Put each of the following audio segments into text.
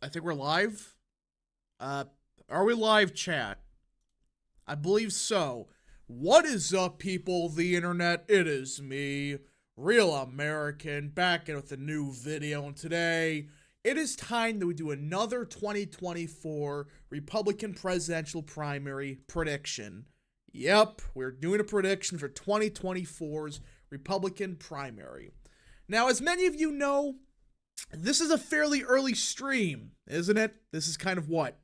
I think we're live. Uh, are we live, chat? I believe so. What is up, people of the internet? It is me, Real American, back in with a new video, and today it is time that we do another 2024 Republican presidential primary prediction. Yep, we're doing a prediction for 2024's Republican primary. Now, as many of you know, this is a fairly early stream, isn't it? This is kind of what?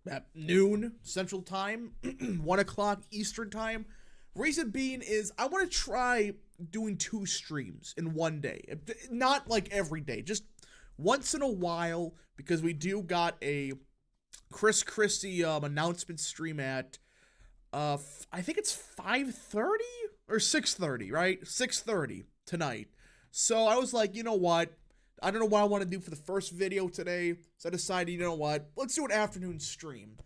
At noon Central Time, 1 o'clock Eastern Time. Reason being is I want to try doing 2 streams in one day. Not like every day, just once in a while, because we do got a Christie announcement stream at, I think it's 5:30 or 6:30, right? 6:30 tonight. So I was like, you know what? I don't know what I want to do for the first video today, so I decided, you know what, let's do an afternoon stream.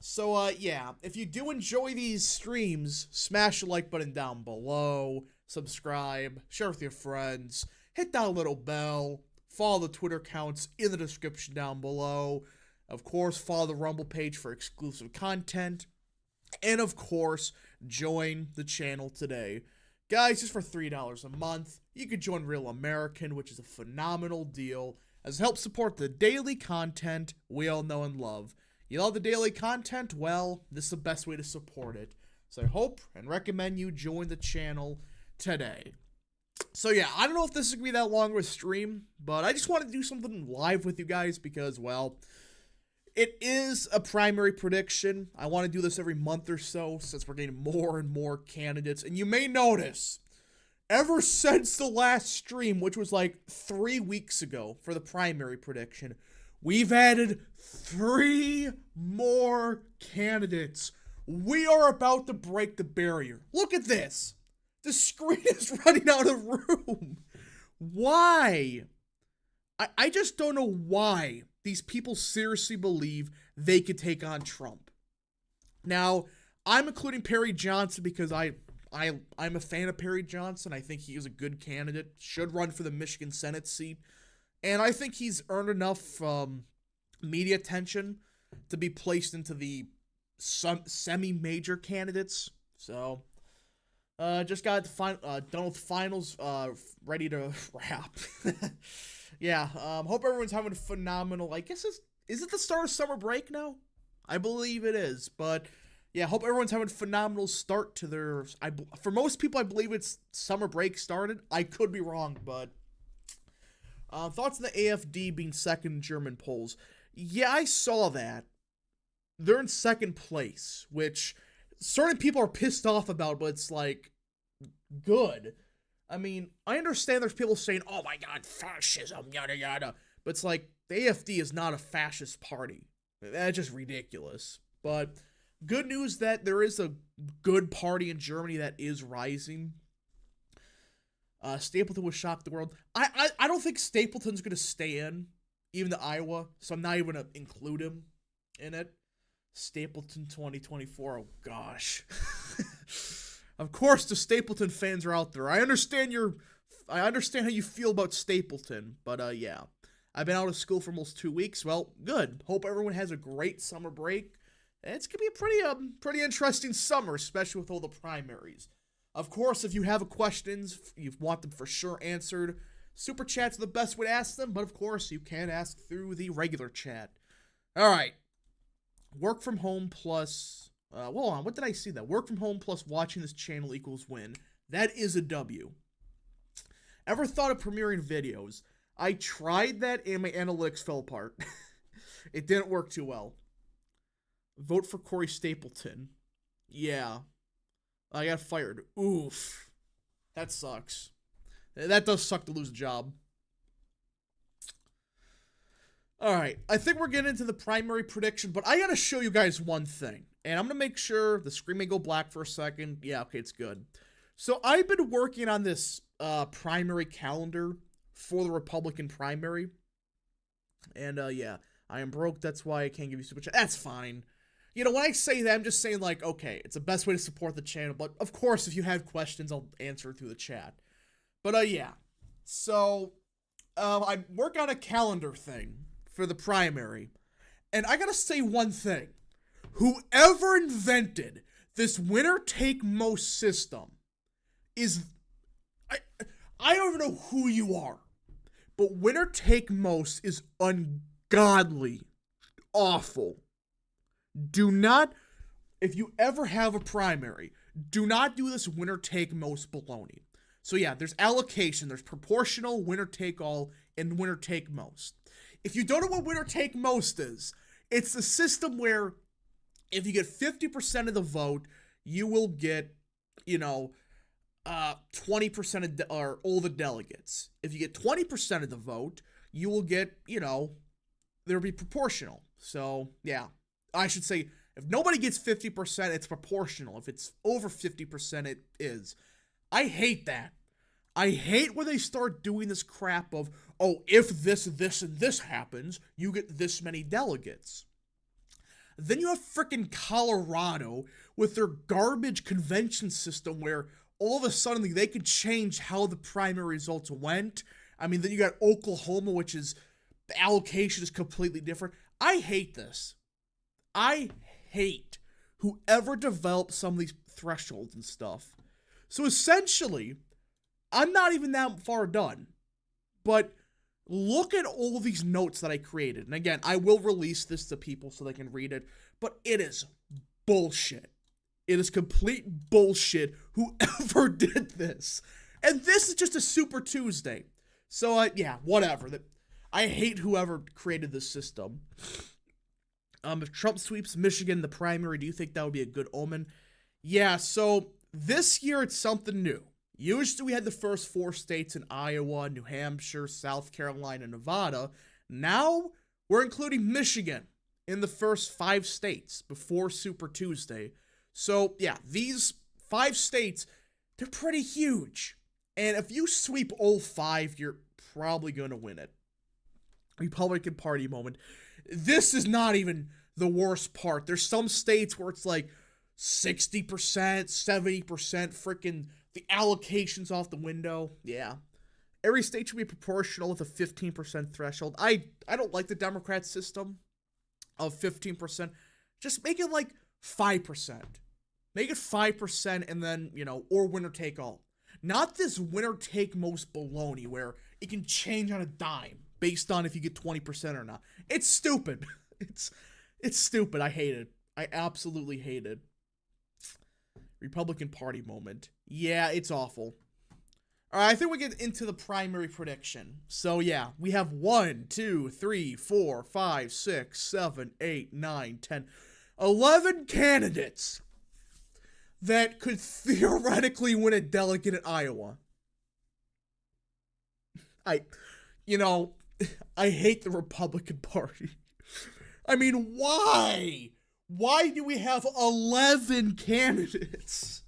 So, yeah, if you do enjoy these streams, smash the like button down below, subscribe, share with your friends, hit that little bell, follow the Twitter accounts in the description down below, of course, follow the Rumble page for exclusive content, and of course, join the channel today. Guys, just for $3 a month, you could join Real American, which is a phenomenal deal, as it helps support the daily content we all know and love. You love the daily content? Well, this is the best way to support it. So I hope and recommend you join the channel today. So yeah, I don't know if this is going to be that long of a stream, but I just wanted to do something live with you guys because, well, it is a primary prediction. I want to do this every month or so since we're getting more and more candidates. And you may notice, ever since the last stream, which was like 3 weeks ago for the primary prediction, we've added 3 more candidates. We are about to break the barrier. Look at this. The screen is running out of room. Why? I just don't know why these people seriously believe they could take on Trump. Now, I'm including Perry Johnson because I'm a fan of Perry Johnson. I think he is a good candidate, should run for the Michigan Senate seat, and I think he's earned enough media attention to be placed into the semi-major candidates. So, just got done with finals, ready to wrap. Yeah, hope everyone's having a phenomenal, I guess is it the start of summer break now? I believe it is, but yeah, hope everyone's having a phenomenal start to their, for most people, I believe it's summer break started. I could be wrong, but thoughts on the AFD being second in German polls. Yeah, I saw that. They're in second place, which certain people are pissed off about, but it's like, good. I mean, I understand there's people saying, oh my god, fascism, yada yada, but it's like, the AFD is not a fascist party. That's just ridiculous. But good news that there is a good party in Germany that is rising. Stapleton would shock the world. I don't think Stapleton's going to stay in, even to Iowa, so I'm not even going to include him in it. Stapleton 2024, oh gosh. Of course, the Stapleton fans are out there. I understand how you feel about Stapleton, but yeah. I've been out of school for almost 2 weeks. Well, good. Hope everyone has a great summer break. It's gonna be a pretty interesting summer, especially with all the primaries. Of course, if you have questions, you want them for sure answered, Super Chat's the best way to ask them, but of course, you can ask through the regular chat. All right. Work from home plus... hold on, what did I see that? Work from home plus watching this channel equals win. That is a W. Ever thought of premiering videos? I tried that and my analytics fell apart. It didn't work too well. Vote for Corey Stapleton. Yeah. I got fired. Oof. That sucks. That does suck to lose a job. Alright, I think we're getting into the primary prediction, but I gotta show you guys one thing. And I'm gonna make sure the screen may go black for a second. Yeah, okay, it's good. So I've been working on this primary calendar for the Republican primary. And yeah, I am broke, that's why I can't give you super chat. That's fine. You know, when I say that, I'm just saying, like, okay, it's the best way to support the channel. But, of course, if you have questions, I'll answer through the chat. But, yeah. So, I work on a calendar thing for the primary. And I gotta say one thing. Whoever invented this winner-take-most system is... I don't even know who you are. But winner-take-most is ungodly. Awful. Do not... If you ever have a primary, do not do this winner-take-most baloney. So yeah, there's allocation, there's proportional, winner-take-all, and winner-take-most. If you don't know what winner-take-most is, it's the system where if you get 50% of the vote, you will get, 20% of or all the delegates. If you get 20% of the vote, you will get, there'll be proportional. So, yeah. I should say, if nobody gets 50%, it's proportional. If it's over 50%, it is. I hate that. I hate when they start doing this crap of, oh, if this, this, and this happens, you get this many delegates. Then you have frickin' Colorado with their garbage convention system where all of a sudden they could change how the primary results went. I mean, then you got Oklahoma, which is, the allocation is completely different. I hate this. I hate whoever developed some of these thresholds and stuff. So essentially, I'm not even that far done. But look at all these notes that I created. And again, I will release this to people so they can read it. But it is bullshit. It is complete bullshit whoever did this. And this is just a Super Tuesday. So, yeah, whatever. I hate whoever created this system. If Trump sweeps Michigan in the primary, do you think that would be a good omen? Yeah, so this year it's something new. Usually we had the first 4 states in Iowa, New Hampshire, South Carolina, Nevada. Now we're including Michigan in the first 5 states before Super Tuesday. So, yeah, these 5 states, they're pretty huge. And if you sweep all 5, you're probably going to win it. Republican Party moment. This is not even the worst part. There's some states where it's like 60%, 70%, freaking the allocation's off the window. Yeah. Every state should be proportional with a 15% threshold. I don't like the Democrat system of 15%. Just make it like 5%. Make it 5% and then, or winner take all. Not this winner take most baloney where it can change on a dime based on if you get 20% or not. It's stupid. It's stupid. I hate it. I absolutely hate it. Republican Party moment. Yeah, it's awful. Alright, I think we get into the primary prediction. So yeah, we have 1, 2, 3, 4, 5, 6, 7, 8, 9, 10, 11 candidates that could theoretically win a delegate in Iowa. I hate the Republican Party. I mean, why? Why do we have 11 candidates?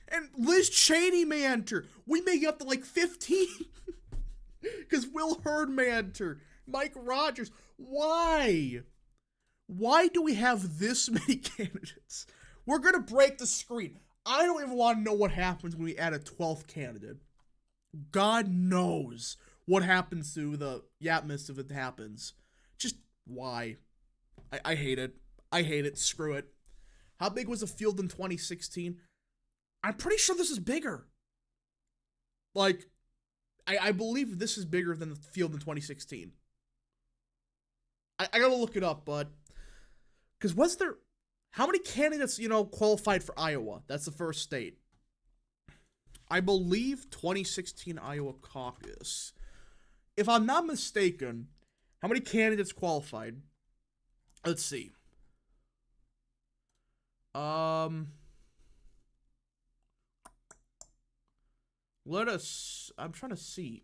And Liz Cheney may enter. We may get up to like 15. Because Will Hurd may enter. Mike Rogers. Why? Why do we have this many candidates? We're going to break the screen. I don't even want to know what happens when we add a 12th candidate. God knows what happens to the Yapmas if it happens. Just why? I hate it. I hate it. Screw it. How big was the field in 2016? I'm pretty sure this is bigger. Like, I believe this is bigger than the field in 2016. I gotta look it up, but... Because was there... How many candidates, qualified for Iowa? That's the first state. I believe 2016 Iowa caucus. If I'm not mistaken, how many candidates qualified? Let's see. I'm trying to see.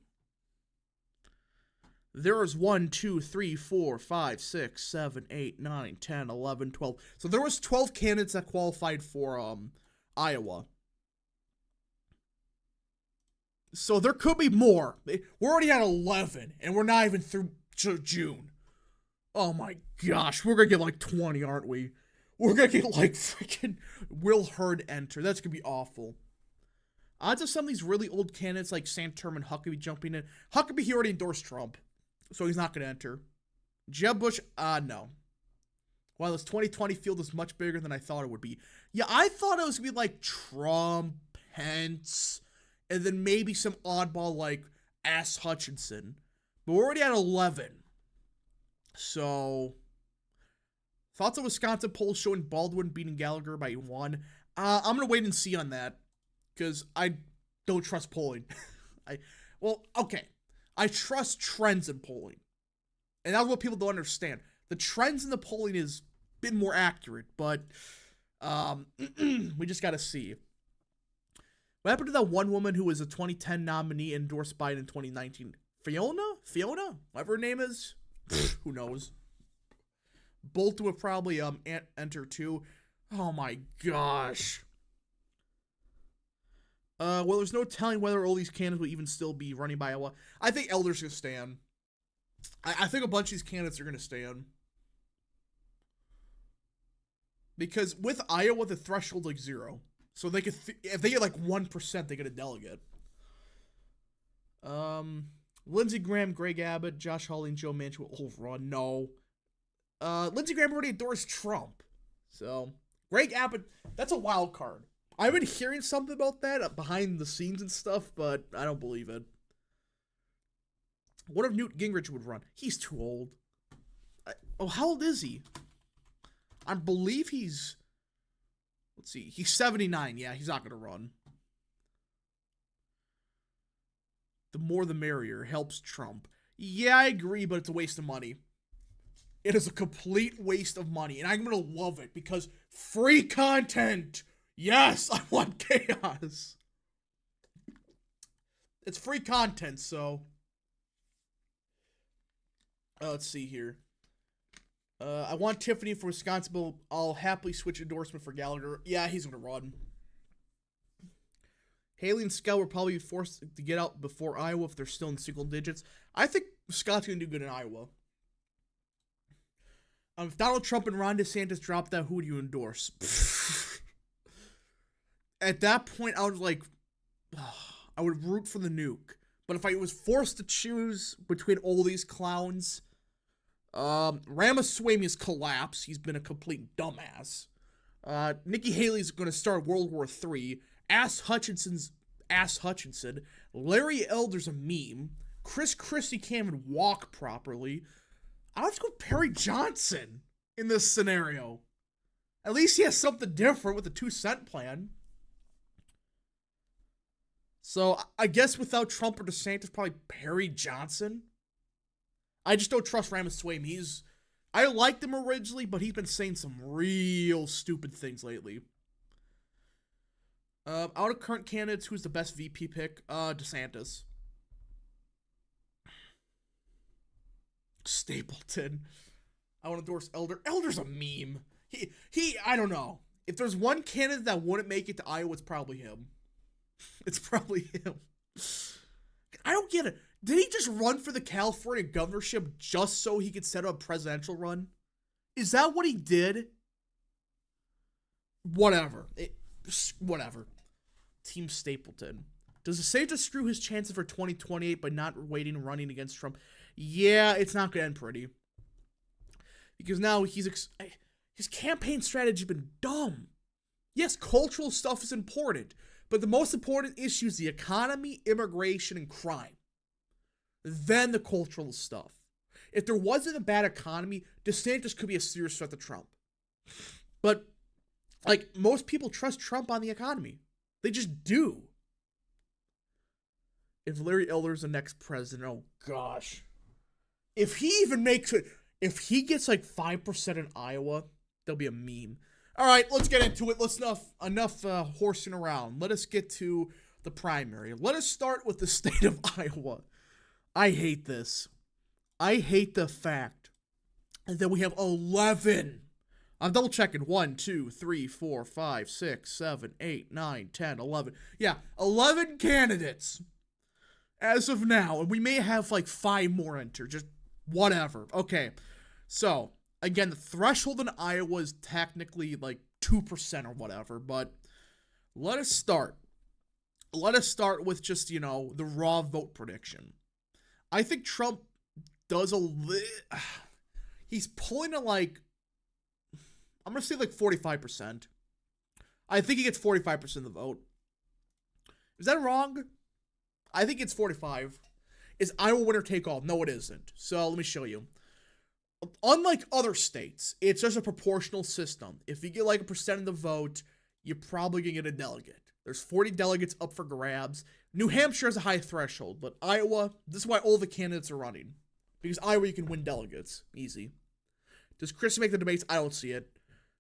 There was 1, 2, 3, 4, 5, 6, 7, 8, 9, 10, 11, 12. So there was 12 candidates that qualified for Iowa. So there could be more. We're already at 11, and we're not even through June. Oh my gosh, we're gonna get like 20, aren't we? We're gonna get like freaking Will Hurd enter. That's gonna be awful. Odds of some of these really old candidates like Santorum and Huckabee jumping in. Huckabee, he already endorsed Trump, so he's not gonna enter. Jeb Bush, no. While this 2020 field is much bigger than I thought it would be. Yeah, I thought it was going to be like Trump, Pence, and then maybe some oddball like Ass Hutchinson. But we're already at 11. So, thoughts on Wisconsin polls showing Baldwin beating Gallagher by 1. I'm going to wait and see on that. Because I don't trust polling. Okay. I trust trends in polling. And that's what people don't understand. The trends in the polling is a bit more accurate, but we just got to see. What happened to that one woman who was a 2010 nominee endorsed Biden in 2019? Fiona? Whatever her name is? Who knows? Bolton would probably enter too. Oh my gosh. Well, there's no telling whether all these candidates will even still be running by Iowa. I think Elder's going to stand. I think a bunch of these candidates are going to stand. Because with Iowa, the threshold's like 0. So they could, if they get like 1%, they get a delegate. Lindsey Graham, Greg Abbott, Josh Hawley, and Joe Manchin will all run. No. Lindsey Graham already endorsed Trump. So, Greg Abbott, that's a wild card. I've been hearing something about that behind the scenes and stuff, but I don't believe it. What if Newt Gingrich would run? He's too old. How old is he? I believe he's... Let's see. He's 79. Yeah, he's not going to run. The more the merrier. Helps Trump. Yeah, I agree, but it's a waste of money. It is a complete waste of money, and I'm going to love it because free content. Yes, I want chaos. It's free content, so... let's see here. I want Tiffany for Wisconsin, but I'll happily switch endorsement for Gallagher. Yeah, he's going to run. Haley and Scott will probably be forced to get out before Iowa if they're still in single digits. I think Scott's going to do good in Iowa. If Donald Trump and Ron DeSantis dropped out, who would you endorse? At that point, I was like, I would root for the nuke. But if I was forced to choose between all these clowns, Ramaswamy's collapse. He's been a complete dumbass. Nikki Haley's going to start World War III. Ass Hutchinson. Larry Elder's a meme. Christie can't even walk properly. I'll have to go with Perry Johnson in this scenario. At least he has something different with the 2-cent plan. So, I guess without Trump or DeSantis, probably Perry Johnson. I just don't trust Ramaswamy. I liked him originally, but he's been saying some real stupid things lately. Out of current candidates, who's the best VP pick? DeSantis. Stapleton. I want to endorse Elder. Elder's a meme. I don't know. If there's one candidate that wouldn't make it to Iowa, it's probably him. It's probably him. I don't get it. Did he just run for the California governorship just so he could set up a presidential run? Is that what he did? Whatever. Whatever. Team Stapleton. Does DeSantis screw his chances for 2028 by not waiting and running against Trump? Yeah, it's not going to end pretty. Because now his campaign strategy has been dumb. Yes, cultural stuff is important. But the most important issue is the economy, immigration, and crime. Then the cultural stuff. If there wasn't a bad economy, DeSantis could be a serious threat to Trump. But, most people trust Trump on the economy. They just do. If Larry Elder's the next president, oh gosh. If he even makes it, if he gets 5% in Iowa, there'll be a meme. All right, let's get into it. Enough horsing around. Let us get to the primary. Let us start with the state of Iowa. I hate this. I hate the fact that we have 11. I'm double checking. 1, 2, 3, 4, 5, 6, 7, 8, 9, 10, 11. Yeah, 11 candidates as of now. And we may have 5 more enter. Just whatever. Okay, so again, the threshold in Iowa is technically 2% or whatever, but let us start. Let us start with just, the raw vote prediction. I think Trump does he's pulling at like, I'm going to say like 45%. I think he gets 45% of the vote. Is that wrong? I think it's 45. Is Iowa winner take all? No, it isn't. So let me show you. Unlike other states, it's just a proportional system. If you get like a percent of the vote, you're probably going to get a delegate. There's 40 delegates up for grabs. New Hampshire has a high threshold, but Iowa, this is why all the candidates are running. Because Iowa, you can win delegates. Easy. Does Christie make the debates? I don't see it.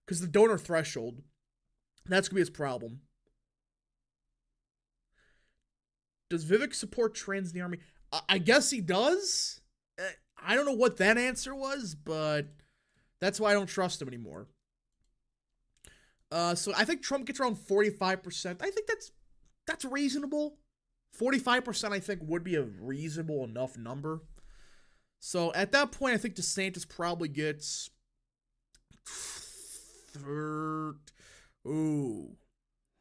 Because the donor threshold, that's going to be his problem. Does Vivek support trans in the Army? I guess he does. I don't know what that answer was, but that's why I don't trust him anymore. So I think Trump gets around 45%. I think that's reasonable. 45% I think would be a reasonable enough number. So at that point, I think DeSantis probably gets third. Ooh.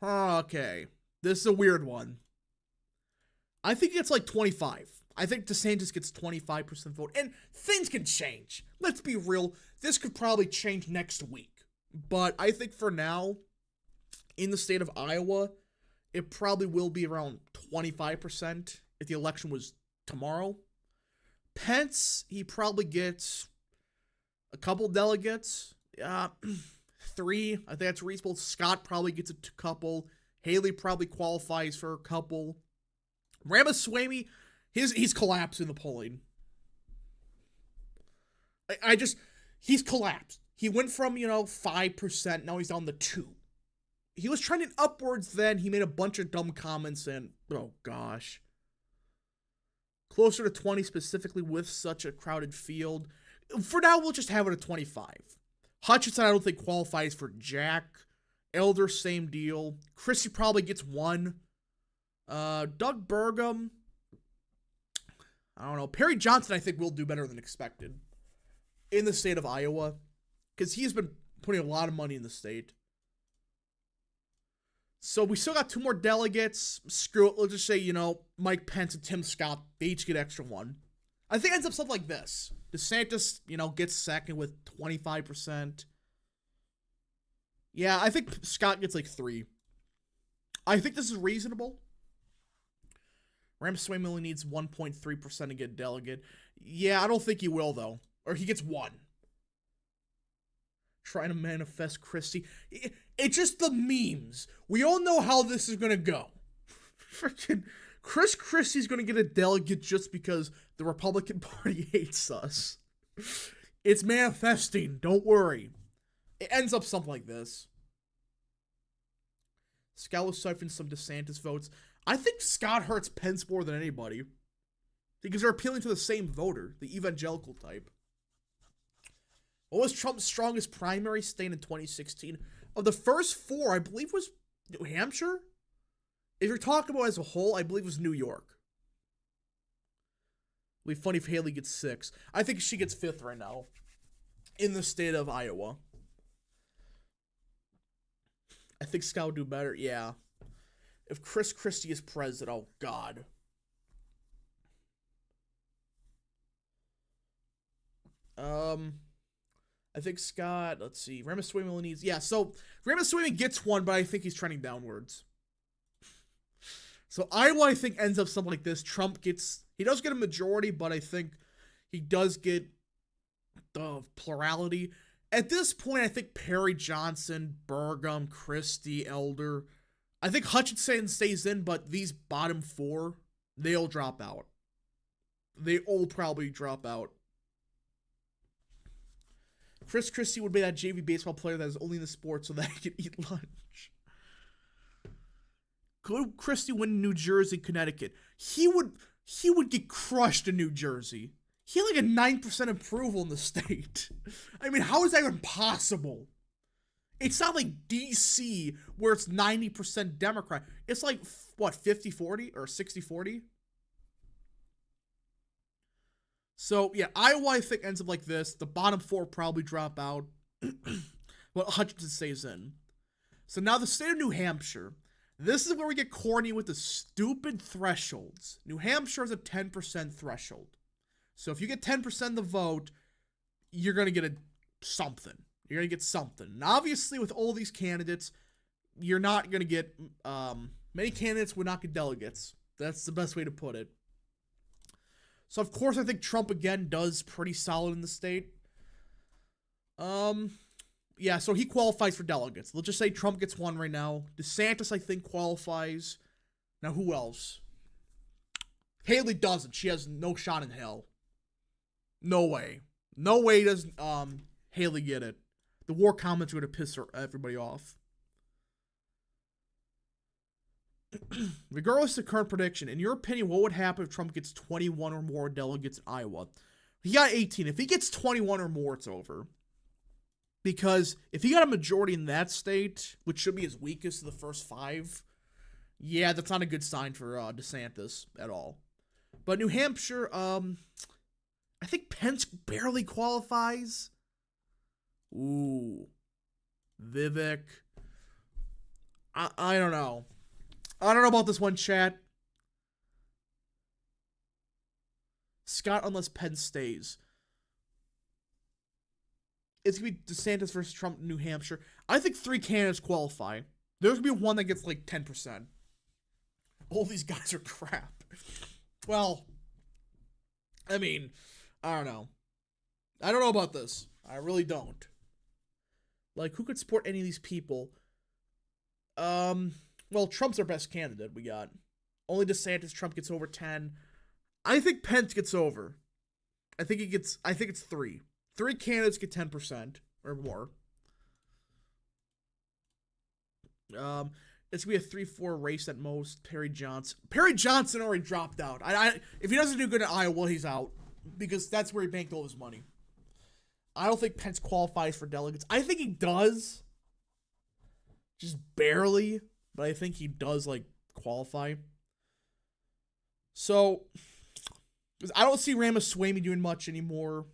Okay. This is a weird one. I think it's like 25. I think DeSantis gets 25% vote. And things can change. Let's be real. This could probably change next week. But I think for now, in the state of Iowa, it probably will be around 25% if the election was tomorrow. Pence, he probably gets a couple delegates. 3, I think that's reasonable. Scott probably gets a couple. Haley probably qualifies for a couple. Ramaswamy, he's collapsed in the polling. He's collapsed. He went from, 5%, now he's down to 2. He was trending upwards then, he made a bunch of dumb comments and, oh gosh. Closer to 20 specifically with such a crowded field. For now, we'll just have it at 25. Hutchinson, I don't think qualifies for Jack. Elder, same deal. Christie probably gets 1. Doug Burgum, I don't know. Perry Johnson, I think, will do better than expected in the state of Iowa because he's been putting a lot of money in the state. So we still got 2 more delegates. Screw it. Let's just say, Mike Pence and Tim Scott, they each get extra 1. I think it ends up something like this. DeSantis, gets second with 25%. Yeah, I think Scott gets like 3. I think this is reasonable. Ramaswamy only needs 1.3% to get a delegate. Yeah, I don't think he will, though. Or he gets 1. Trying to manifest Christie. It's just the memes. We all know how this is going to go. Freaking Chris Christie's going to get a delegate just because the Republican Party hates us. It's manifesting. Don't worry. It ends up something like this. Scott will siphon some DeSantis votes. I think Scott hurts Pence more than anybody because they're appealing to the same voter, the evangelical type. What was Trump's strongest primary state in 2016? Of the first 4, I believe was New Hampshire. If you're talking about as a whole, I believe it was New York. It'd be funny if Haley gets 6. I think she gets 5th right now in the state of Iowa. I think Scott would do better. Yeah. If Chris Christie is president, oh God. I think Scott, let's see. Ramaswamy only needs, yeah, so Ramaswamy gets 1, but I think he's trending downwards. So Iowa, I think, ends up something like this. Trump gets, he does get a majority, but I think he does get the plurality. At this point, I think Perry Johnson, Burgum, Christie, Elder, I think Hutchinson stays in, but these bottom 4, they'll drop out. They all probably drop out. Chris Christie would be that JV baseball player that is only in the sport so that he can eat lunch. Could Christie win New Jersey, Connecticut? He would get crushed in New Jersey. He had like a 9% approval in the state. I mean, how is that even possible? It's not like DC where it's 90% Democrat. It's like, what, 50-40 or 60-40? So, yeah, Iowa, I think, ends up like this. The bottom 4 probably drop out. Well, Hutchinson stays in. So now the state of New Hampshire. This is where we get corny with the stupid thresholds. New Hampshire has a 10% threshold. So if you get 10% of the vote, you're going to get something. You're going to get something. And obviously, with all these candidates, you're not going to get, many candidates would not get delegates. That's the best way to put it. So, of course, I think Trump, again, does pretty solid in the state. Yeah, so he qualifies for delegates. Let's just say Trump gets one right now. DeSantis, I think, qualifies. Now, who else? Haley doesn't. She has no shot in hell. No way. No way does Haley get it. The war comments are going to piss everybody off. Regardless of the current prediction, in your opinion, what would happen if Trump gets 21 or more delegates in Iowa? He got 18. If he gets 21 or more, it's over. Because if he got a majority in that state, which should be his weakest of the first 5, yeah, that's not a good sign for DeSantis at all. But New Hampshire, I think Pence barely qualifies. Ooh. Vivek. I don't know. I don't know about this one, chat. Scott, unless Pence stays. It's going to be DeSantis versus Trump in New Hampshire. I think 3 candidates qualify. There's going to be one that gets like 10%. All these guys are crap. Well, I mean, I don't know. I don't know about this. I really don't. Like, who could support any of these people? Well, Trump's our best candidate we got. Only DeSantis, Trump gets over 10. I think Pence gets over. I think it's 3. 3 candidates get 10% or more. It's going to be a 3-4 race at most. Perry Johnson already dropped out. If he doesn't do good in Iowa, he's out. Because that's where he banked all his money. I don't think Pence qualifies for delegates. I think he does. Just barely. But I think he does, like, qualify. So, I don't see Ramaswamy doing much anymore.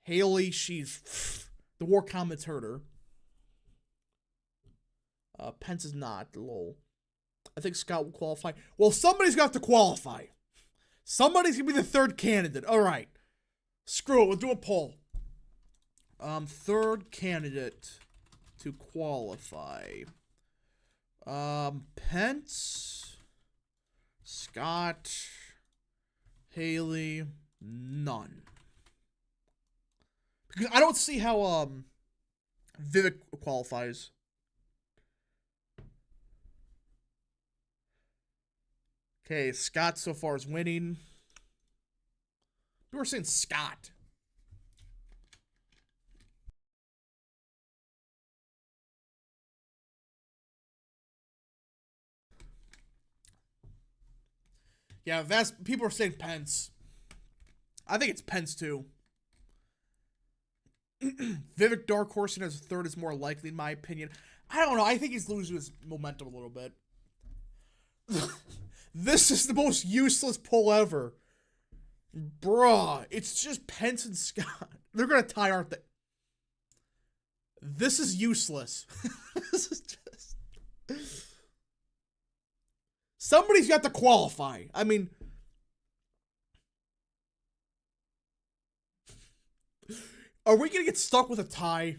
Haley, the war comments hurt her. Pence is not. Lol. I think Scott will qualify. Well, somebody's got to qualify. Somebody's going to be the third candidate. All right. Screw it. We'll do a poll. Third candidate to qualify. Pence, Scott, Haley, none. Because I don't see how Vivek qualifies. Okay, Scott so far is winning. People are saying Scott. Yeah, people are saying Pence. I think it's Pence too. Vivek Dark Horse as a third is more likely, in my opinion. I don't know. I think he's losing his momentum a little bit. This is the most useless poll ever. Bruh, it's just Pence and Scott. They're going to tie, aren't they? This is useless. This is just... Somebody's got to qualify. I mean... Are we going to get stuck with a tie?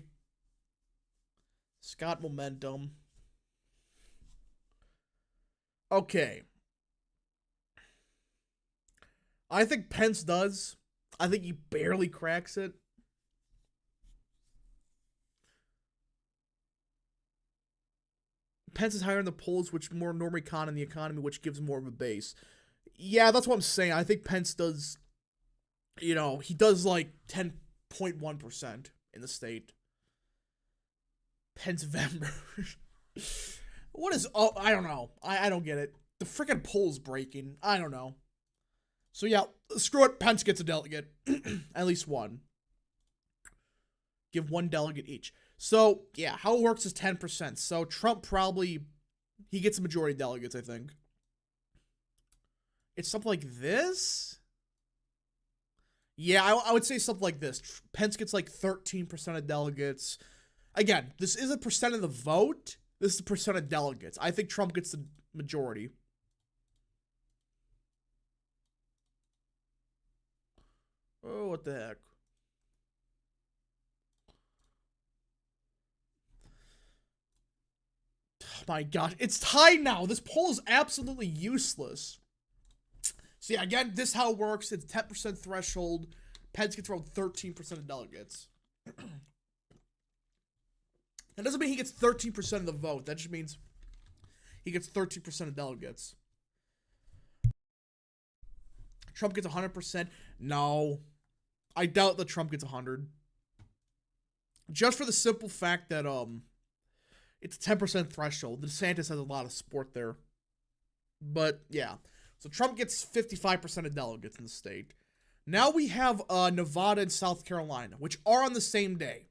Scott momentum. Okay. I think Pence does. I think he barely cracks it. Pence is higher in the polls, which more normicon in the economy, which gives more of a base. Yeah, that's what I'm saying. I think Pence does, he does like 10.1% in the state. Pence Vember. What is, I don't know. I don't get it. The freaking poll's breaking. I don't know. So yeah, screw it. Pence gets a delegate. At least one. Give one delegate each. So, yeah, how it works is 10%. So Trump he gets a majority of delegates, I think. It's something like this? Yeah, I would say something like this. Pence gets like 13% of delegates. Again, this isn't percent of the vote. This is the percent of delegates. I think Trump gets the majority. Oh, what the heck? my gosh. It's tied now. This poll is absolutely useless. So yeah, again, this is how it works. It's 10% threshold. Pence gets around 13% of delegates. That doesn't mean he gets 13% of the vote. That just means he gets 13% of delegates. Trump gets 100%. No. I doubt that Trump gets 100. Just for the simple fact that it's a 10% threshold. DeSantis has a lot of support there. But yeah. So Trump gets 55% of delegates in the state. Now we have Nevada and South Carolina, which are on the same day.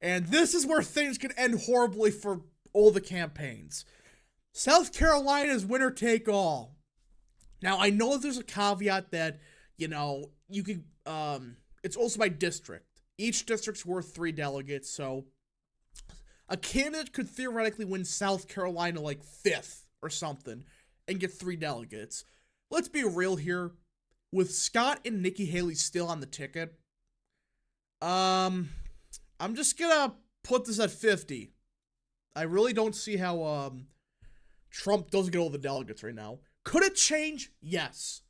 And this is where things can end horribly for all the campaigns. South Carolina is winner take all. Now, I know there's a caveat that, you know, you could, it's also by district. Each district's worth 3 delegates, so a candidate could theoretically win South Carolina like 5th or something and get 3 delegates. Let's be real here. With Scott and Nikki Haley still on the ticket, I'm just gonna put this at 50. I really don't see how Trump doesn't get all the delegates right now. Could it change? Yes.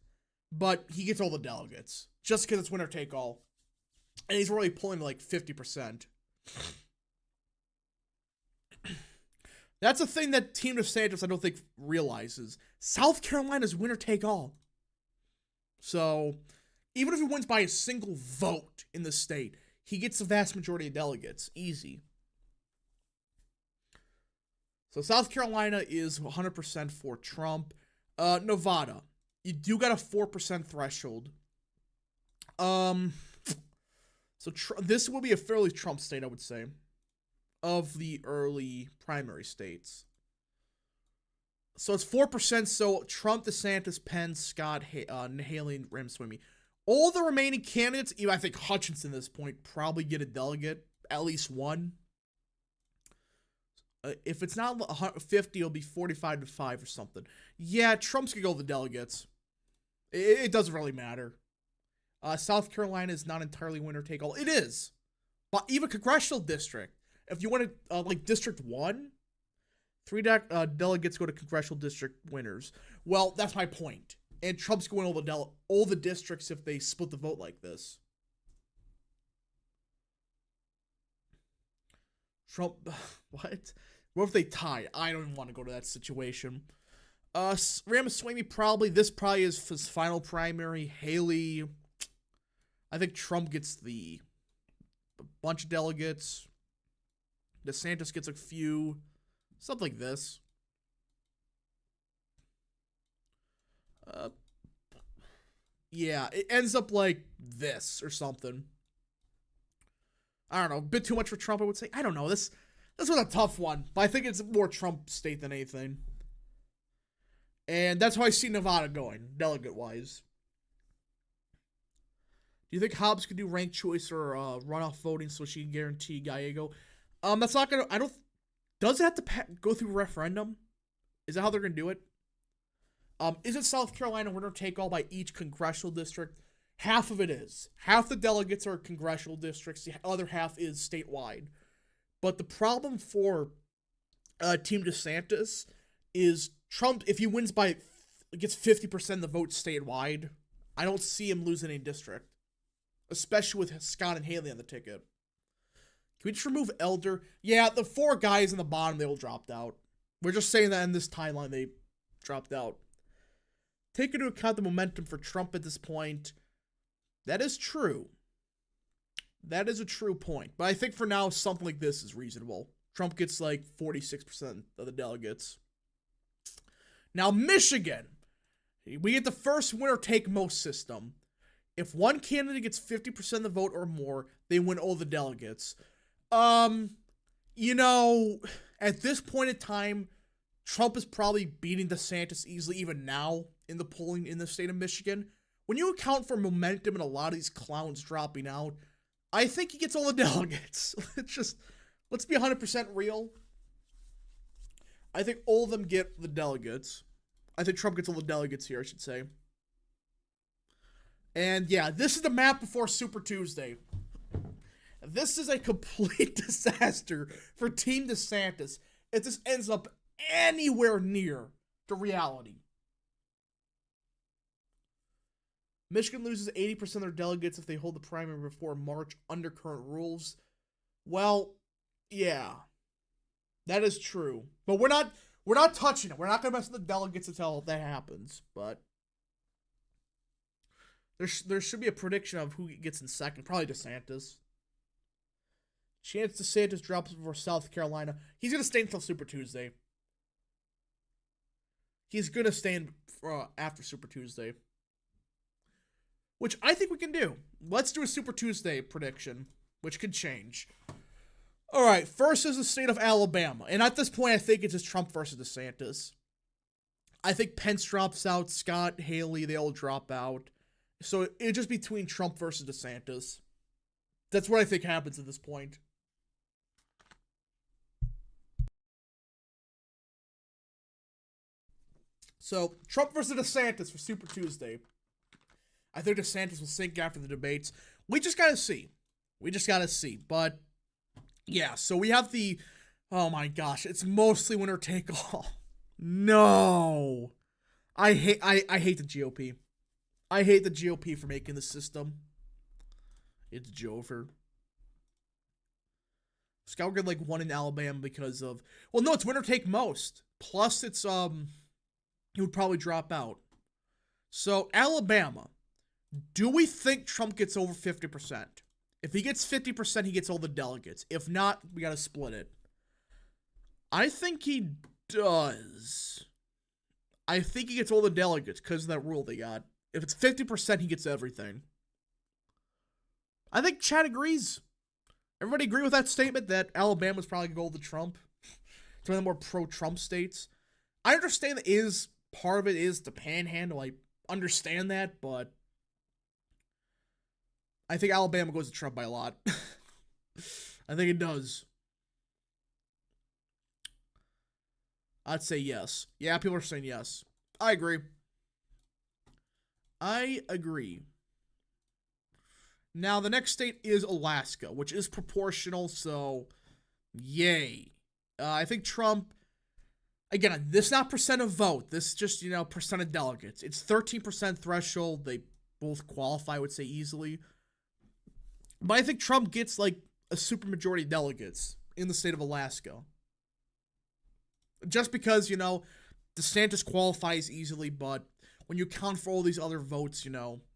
But he gets all the delegates. Just because it's winner take all. And he's really pulling like 50%. That's a thing that Team DeSantis I don't think realizes. South Carolina's winner take all. So, even if he wins by a single vote in the state, he gets the vast majority of delegates. Easy. So, South Carolina is 100% for Trump. Nevada. You do got a 4% threshold. So, this will be a fairly Trump state, I would say. Of the early primary states. So it's 4%, so Trump, DeSantis, Pence, Scott, Haley, and Ramaswamy. All the remaining candidates, even I think Hutchinson at this point, probably get a delegate, at least one. If it's not 50, it'll be 45-5 or something. Yeah, Trump's gonna go with the delegates. It doesn't really matter. South Carolina is not entirely winner take all. It is. But even congressional district. If you want to, like District 1, 3 delegates go to congressional district winners. Well, that's my point. And Trump's going all the districts if they split the vote like this. Trump, what? What if they tie? I don't even want to go to that situation. Ramaswamy this probably is his final primary. Haley, I think Trump gets a bunch of delegates. DeSantis gets a few. Something like this. Yeah, it ends up like this or something. I don't know. A bit too much for Trump, I would say. I don't know. This was a tough one. But I think it's more Trump state than anything. And that's how I see Nevada going, delegate-wise. Do you think Hobbs could do ranked choice or runoff voting so she can guarantee Gallego? That's not gonna. Does it have to go through a referendum? Is that how they're gonna do it? Is it South Carolina winner take all by each congressional district? Half of it is. Half the delegates are congressional districts. The other half is statewide. But the problem for Team DeSantis is Trump. If he wins gets 50% of the vote statewide, I don't see him losing any district, especially with Scott and Haley on the ticket. Can we just remove Elder? Yeah, the 4 guys in the bottom, they all dropped out. We're just saying that in this timeline, they dropped out. Take into account the momentum for Trump at this point. That is true. That is a true point. But I think for now, something like this is reasonable. Trump gets like 46% of the delegates. Now, Michigan. We get the first winner take most system. If one candidate gets 50% of the vote or more, they win all the delegates. You know, at this point in time, Trump is probably beating DeSantis easily even now in the polling in the state of Michigan. When you account for momentum and a lot of these clowns dropping out, I think he gets all the delegates. Let's be 100% real. I think all of them get the delegates. I think Trump gets all the delegates here, I should say. And yeah, this is the map before Super Tuesday. This is a complete disaster for Team DeSantis. If this ends up anywhere near the reality. Michigan loses 80% of their delegates if they hold the primary before March under current rules. Well, yeah, that is true. But we're not touching it. We're not going to mess with the delegates until that happens. But there should be a prediction of who gets in second. Probably DeSantis. Chance DeSantis drops before South Carolina. He's going to stay until Super Tuesday. He's going to stand after Super Tuesday. Which I think we can do. Let's do a Super Tuesday prediction, which could change. All right, first is the state of Alabama. And at this point, I think it's just Trump versus DeSantis. I think Pence drops out, Scott, Haley, they all drop out. So it's just between Trump versus DeSantis. That's what I think happens at this point. So, Trump versus DeSantis for Super Tuesday. I think DeSantis will sink after the debates. We just gotta see. But, yeah, so we have the... Oh my gosh, it's mostly winner take all. No. I hate the GOP. I hate the GOP for making the system. It's Jover. Scott will get like one in Alabama because of... Well, no, it's winner take most. Plus, it's, he would probably drop out. So, Alabama. Do we think Trump gets over 50%? If he gets 50%, he gets all the delegates. If not, we gotta split it. I think he does. I think he gets all the delegates because of that rule they got. If it's 50%, he gets everything. I think Chad agrees. Everybody agree with that statement that Alabama's probably going to go to Trump? It's one of the more pro-Trump states. I understand that part of it is the panhandle. I understand that, but I think Alabama goes to Trump by a lot. I think it does. I'd say yes. Yeah, people are saying yes. I agree. Now, the next state is Alaska, which is proportional, so yay. I think Trump, again, this is not percent of vote. This is just, percent of delegates. It's 13% threshold. They both qualify, I would say, easily. But I think Trump gets, like, a supermajority of delegates in the state of Alaska. Just because, DeSantis qualifies easily, but when you count for all these other votes,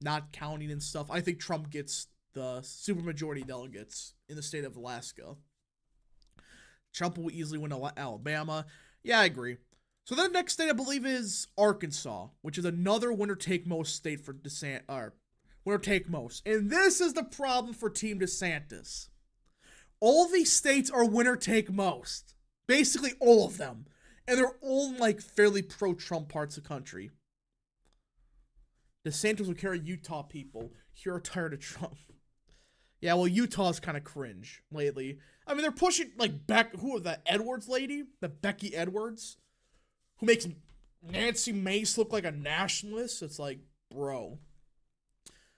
not counting and stuff, I think Trump gets the supermajority delegates in the state of Alaska. Trump will easily win Alabama. Yeah, I agree. So then the next state, I believe, is Arkansas, which is another winner-take-most state for winner-take-most. And this is the problem for Team DeSantis. All these states are winner-take-most. Basically all of them. And they're all, like, fairly pro-Trump parts of the country. DeSantis will carry Utah people. You're tired of Trump. Yeah, well, Utah's kind of cringe lately. I mean, they're pushing, like, who was that Edwards lady? The Becky Edwards? Who makes Nancy Mace look like a nationalist? It's like, bro.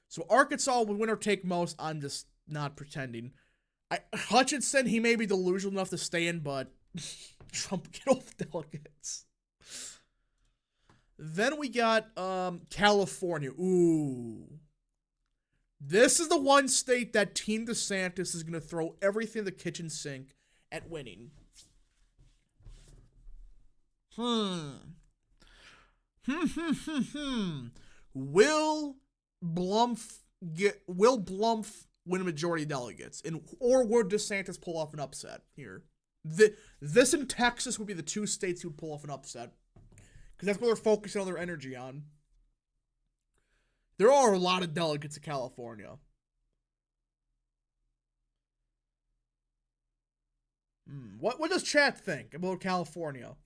So Arkansas would win or take most. I'm just not pretending. Hutchinson, he may be delusional enough to stay in, but Trump get all the delegates. Then we got California. Ooh. This is the one state that Team DeSantis is going to throw everything in the kitchen sink at winning. Will Blumf win a majority of delegates? Or would DeSantis pull off an upset here? This and Texas would be the two states who would pull off an upset. Because that's what they're focusing all their energy on. There are a lot of delegates in California. What does chat think about California?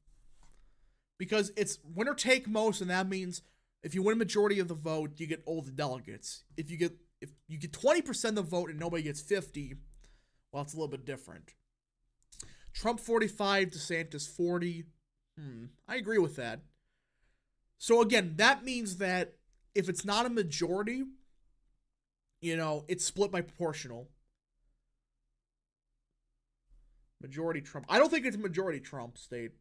Because it's winner take most, and that means if you win a majority of the vote, you get all the delegates. If you get 20% of the vote and nobody gets 50, well, it's a little bit different. Trump 45, DeSantis 40. I agree with that. So again, that means that if it's not a majority, it's split by proportional. Majority Trump. I don't think it's a majority Trump state.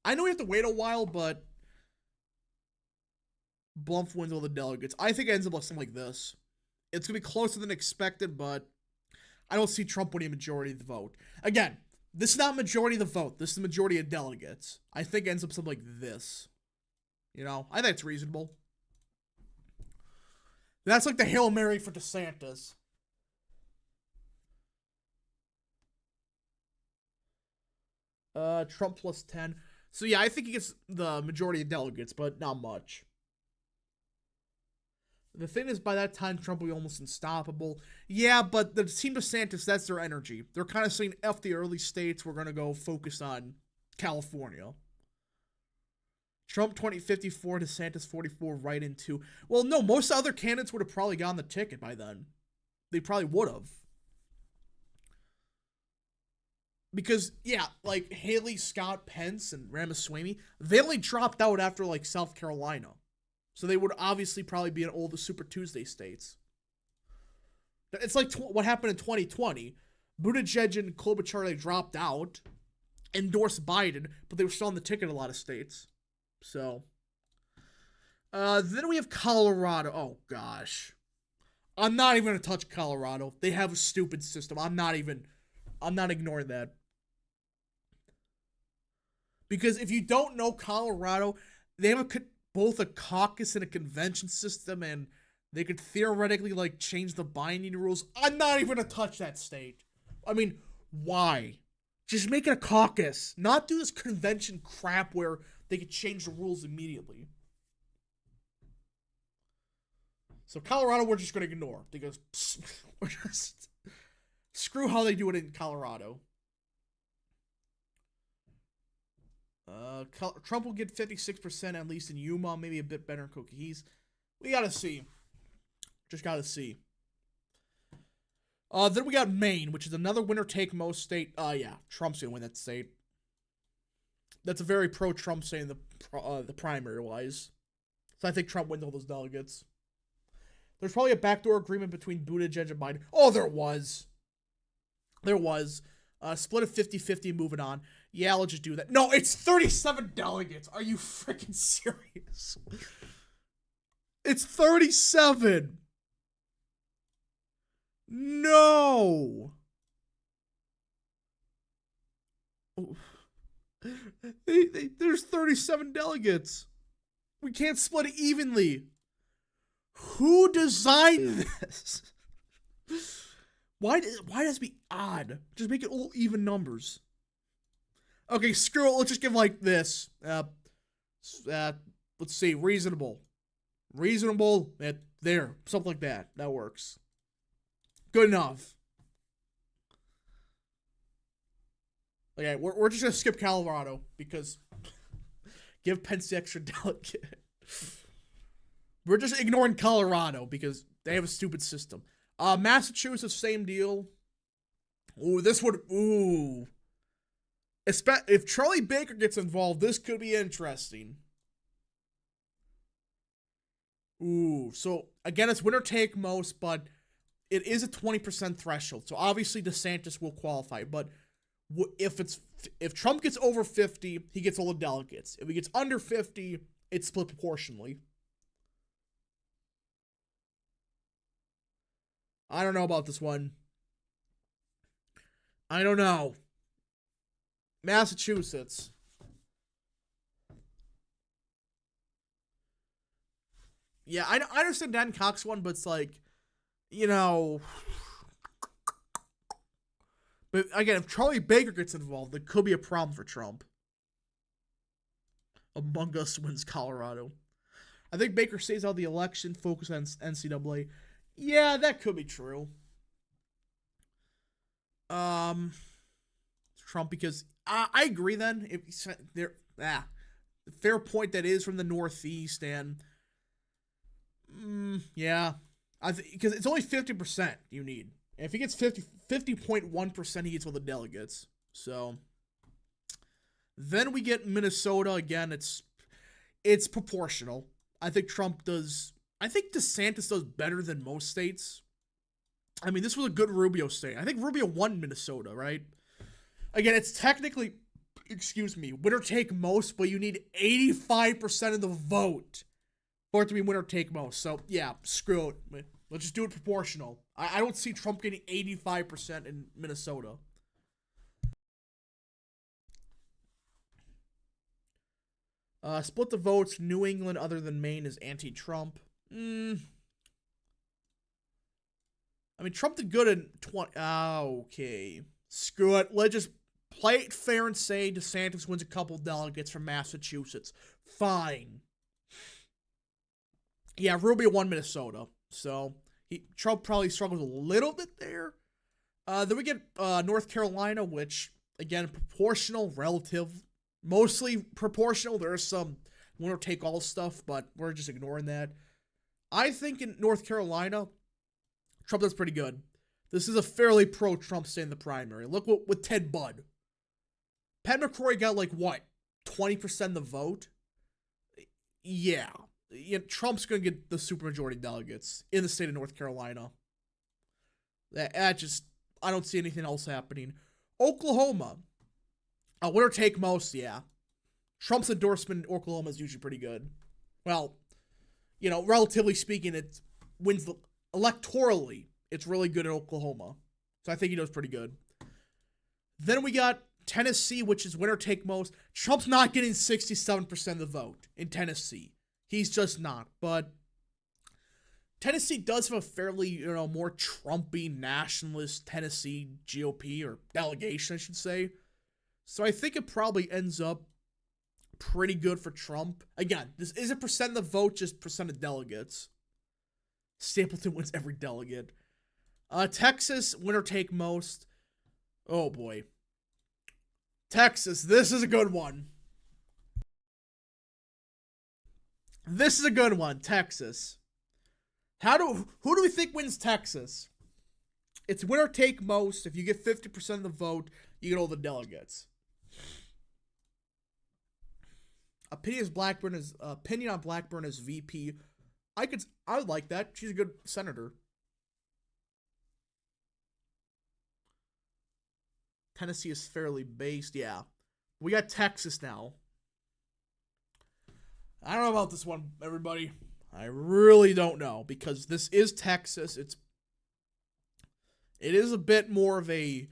I know we have to wait a while, but Blumph wins all the delegates. I think it ends up something like this. It's going to be closer than expected, but I don't see Trump winning a majority of the vote. Again, this is not majority of the vote. This is the majority of delegates. I think it ends up something like this. You know, I think it's reasonable. That's like the Hail Mary for DeSantis. Trump plus 10. So yeah, I think he gets the majority of delegates, but not much. The thing is, by that time, Trump will be almost unstoppable. Yeah, but the Team DeSantis, that's their energy. They're kind of saying, F the early states, we're going to go focus on California. Trump 2054, DeSantis 44, right into... Well, no, most other candidates would have probably gotten the ticket by then. They probably would have. Because, yeah, like Haley, Scott, Pence, and Ramaswamy, they only dropped out after, like, South Carolina. So they would obviously probably be in all the Super Tuesday states. It's like what happened in 2020. Buttigieg and Klobuchar, they dropped out, endorsed Biden, but they were still on the ticket in a lot of states. So, then we have Colorado. Oh, gosh. I'm not even going to touch Colorado. They have a stupid system. I'm not ignoring that. Because if you don't know Colorado, they have both a caucus and a convention system, and they could theoretically, like, change the binding rules. I'm not even going to touch that state. I mean, why? Just make it a caucus. Not do this convention crap where they could change the rules immediately. So Colorado, we're just going to ignore, because we're just... Screw how they do it in Colorado. Trump will get 56% at least in Yuma, maybe a bit better in Cookies. We gotta see. Just gotta see. Then we got Maine, which is another winner-take-most state. Yeah, Trump's gonna win that state. That's a very pro-Trump state in the primary-wise. So I think Trump wins all those delegates. There's probably a backdoor agreement between Buttigieg and Biden. Oh, there was. There was. Split of 50-50, moving on. Yeah, let's just do that. No, it's 37 delegates. Are you freaking serious? It's 37. No. There's 37 delegates. We can't split it evenly. Who designed this? Why does it be odd? Just make it all even numbers. Okay, screw it. Let's just give like this. Let's see. Reasonable. Reasonable. There. Something like that. That works. Good enough. Okay, we're just going to skip Colorado because give Pence the extra delegate. We're just ignoring Colorado because they have a stupid system. Massachusetts, same deal. Ooh, this would... Ooh. If Charlie Baker gets involved, this could be interesting. Ooh, so again, it's winner take most, but it is a 20% threshold. So obviously DeSantis will qualify, but if Trump gets over 50, he gets all the delegates. If he gets under 50, it's split proportionally. I don't know about this one. I don't know. Massachusetts. Yeah, I understand Dan Cox one, but it's like, you know... But again, if Charlie Baker gets involved, it could be a problem for Trump. Among Us wins Colorado. I think Baker stays out of the election, focus on NCAA. Yeah, that could be true. Trump, because I agree then. If fair point, that is from the Northeast, and yeah, because it's only 50% you need. And if he gets 50.1%, he gets all the delegates. So then we get Minnesota again. It's proportional. I think DeSantis does better than most states. I mean, this was a good Rubio state. I think Rubio won Minnesota, right? Again, it's technically excuse me, winner take most, but you need 85% of the vote for it to be winner take most. So, yeah, screw it. Let's just do it proportional. I don't see Trump getting 85% in Minnesota. Split the votes. New England, other than Maine, is anti-Trump. I mean, Trump did good in 20... okay. Screw it. Let's just play it fair and say DeSantis wins a couple delegates from Massachusetts. Fine. Yeah, Rubio won Minnesota. So, Trump probably struggles a little bit there. Then we get North Carolina, which, again, proportional, relative... mostly proportional. There's some winner-take-all stuff, but we're just ignoring that. I think in North Carolina, Trump does pretty good. This is a fairly pro-Trump state in the primary. Look with Ted Budd. Pat McCrory got, like, what, 20% of the vote? Yeah. Trump's going to get the supermajority delegates in the state of North Carolina. That just, I don't see anything else happening. Oklahoma. Winner take most, yeah. Trump's endorsement in Oklahoma is usually pretty good. Well, relatively speaking, it wins electorally. It's really good in Oklahoma. So I think he does pretty good. Then we got Tennessee, which is winner take most. Trump's not getting 67% of the vote in Tennessee. He's just not. But Tennessee does have a fairly, more Trumpy nationalist Tennessee GOP, or delegation, I should say. So I think it probably ends up pretty good for Trump. Again, this isn't percent of the vote, just percent of delegates. Stapleton wins every delegate. Texas, winner take most. Oh boy. Texas, this is a good one. This is a good one, Texas. Who do we think wins Texas? It's winner take most. If you get 50% of the vote, you get all the delegates. Opinion on Blackburn as VP. I would like that. She's a good senator. Tennessee is fairly based. Yeah. We got Texas now. I don't know about this one, everybody. I really don't know, because this is Texas. It is a bit more of a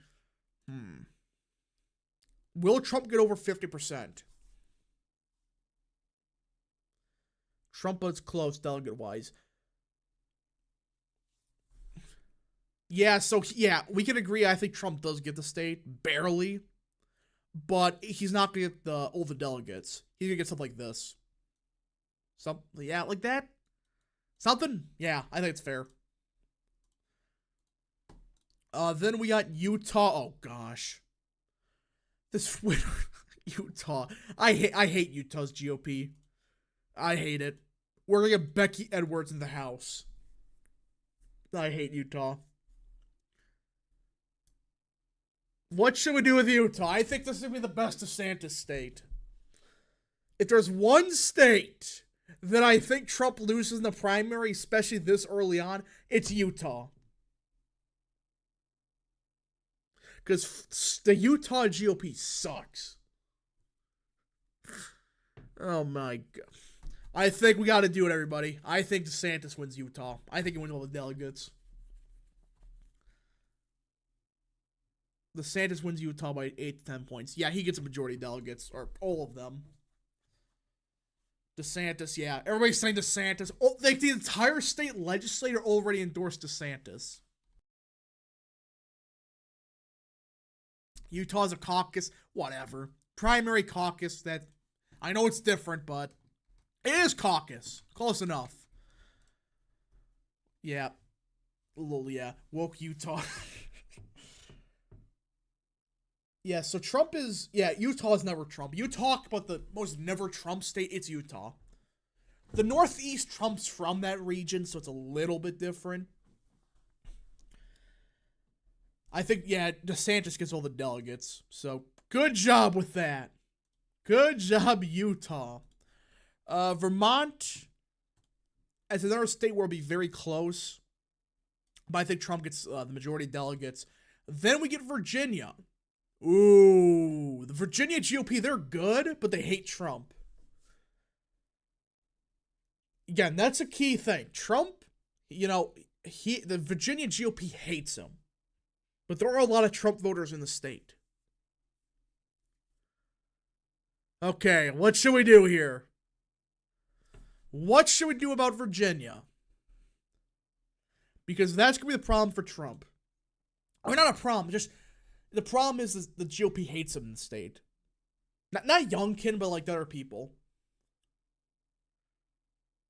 will Trump get over 50%? Trump is close, delegate-wise. Yeah, we can agree. I think Trump does get the state, barely. But he's not going to get all the delegates. He's going to get something like this. Like that? Something? Yeah, I think it's fair. Then we got Utah. Oh, gosh. This winner, Utah. I hate Utah's GOP. I hate it. We're going to get Becky Edwards in the House. I hate Utah. What should we do with Utah? I think this is going to be the best DeSantis state. If there's one state that I think Trump loses in the primary, especially this early on, it's Utah. Because the Utah GOP sucks. Oh my God. I think we got to do it, everybody. I think DeSantis wins Utah. I think he wins all the delegates. DeSantis wins Utah by 8 to 10 points. Yeah, he gets a majority of delegates, or all of them. DeSantis, yeah. Everybody's saying DeSantis. Oh, like the entire state legislature already endorsed DeSantis. Utah's a caucus. Whatever. Primary caucus. That I know it's different, but it is caucus. Close enough. Yeah. Yeah. Woke Utah. Yeah, so Trump is... Yeah, Utah is never Trump. You talk about the most never Trump state, it's Utah. The Northeast, Trump's from that region, so it's a little bit different. I think, yeah, DeSantis gets all the delegates. So, good job with that. Good job, Utah. Vermont, as another state where it'll be very close. But I think Trump gets the majority of delegates. Then we get Virginia, Ooh, the Virginia GOP, they're good, but they hate Trump. Again, that's a key thing. Trump, the Virginia GOP hates him. But there are a lot of Trump voters in the state. Okay, what should we do here? What should we do about Virginia? Because that's going to be the problem for Trump. I mean, not a problem, just the problem is the GOP hates him in the state. Not Youngkin, but like the other people.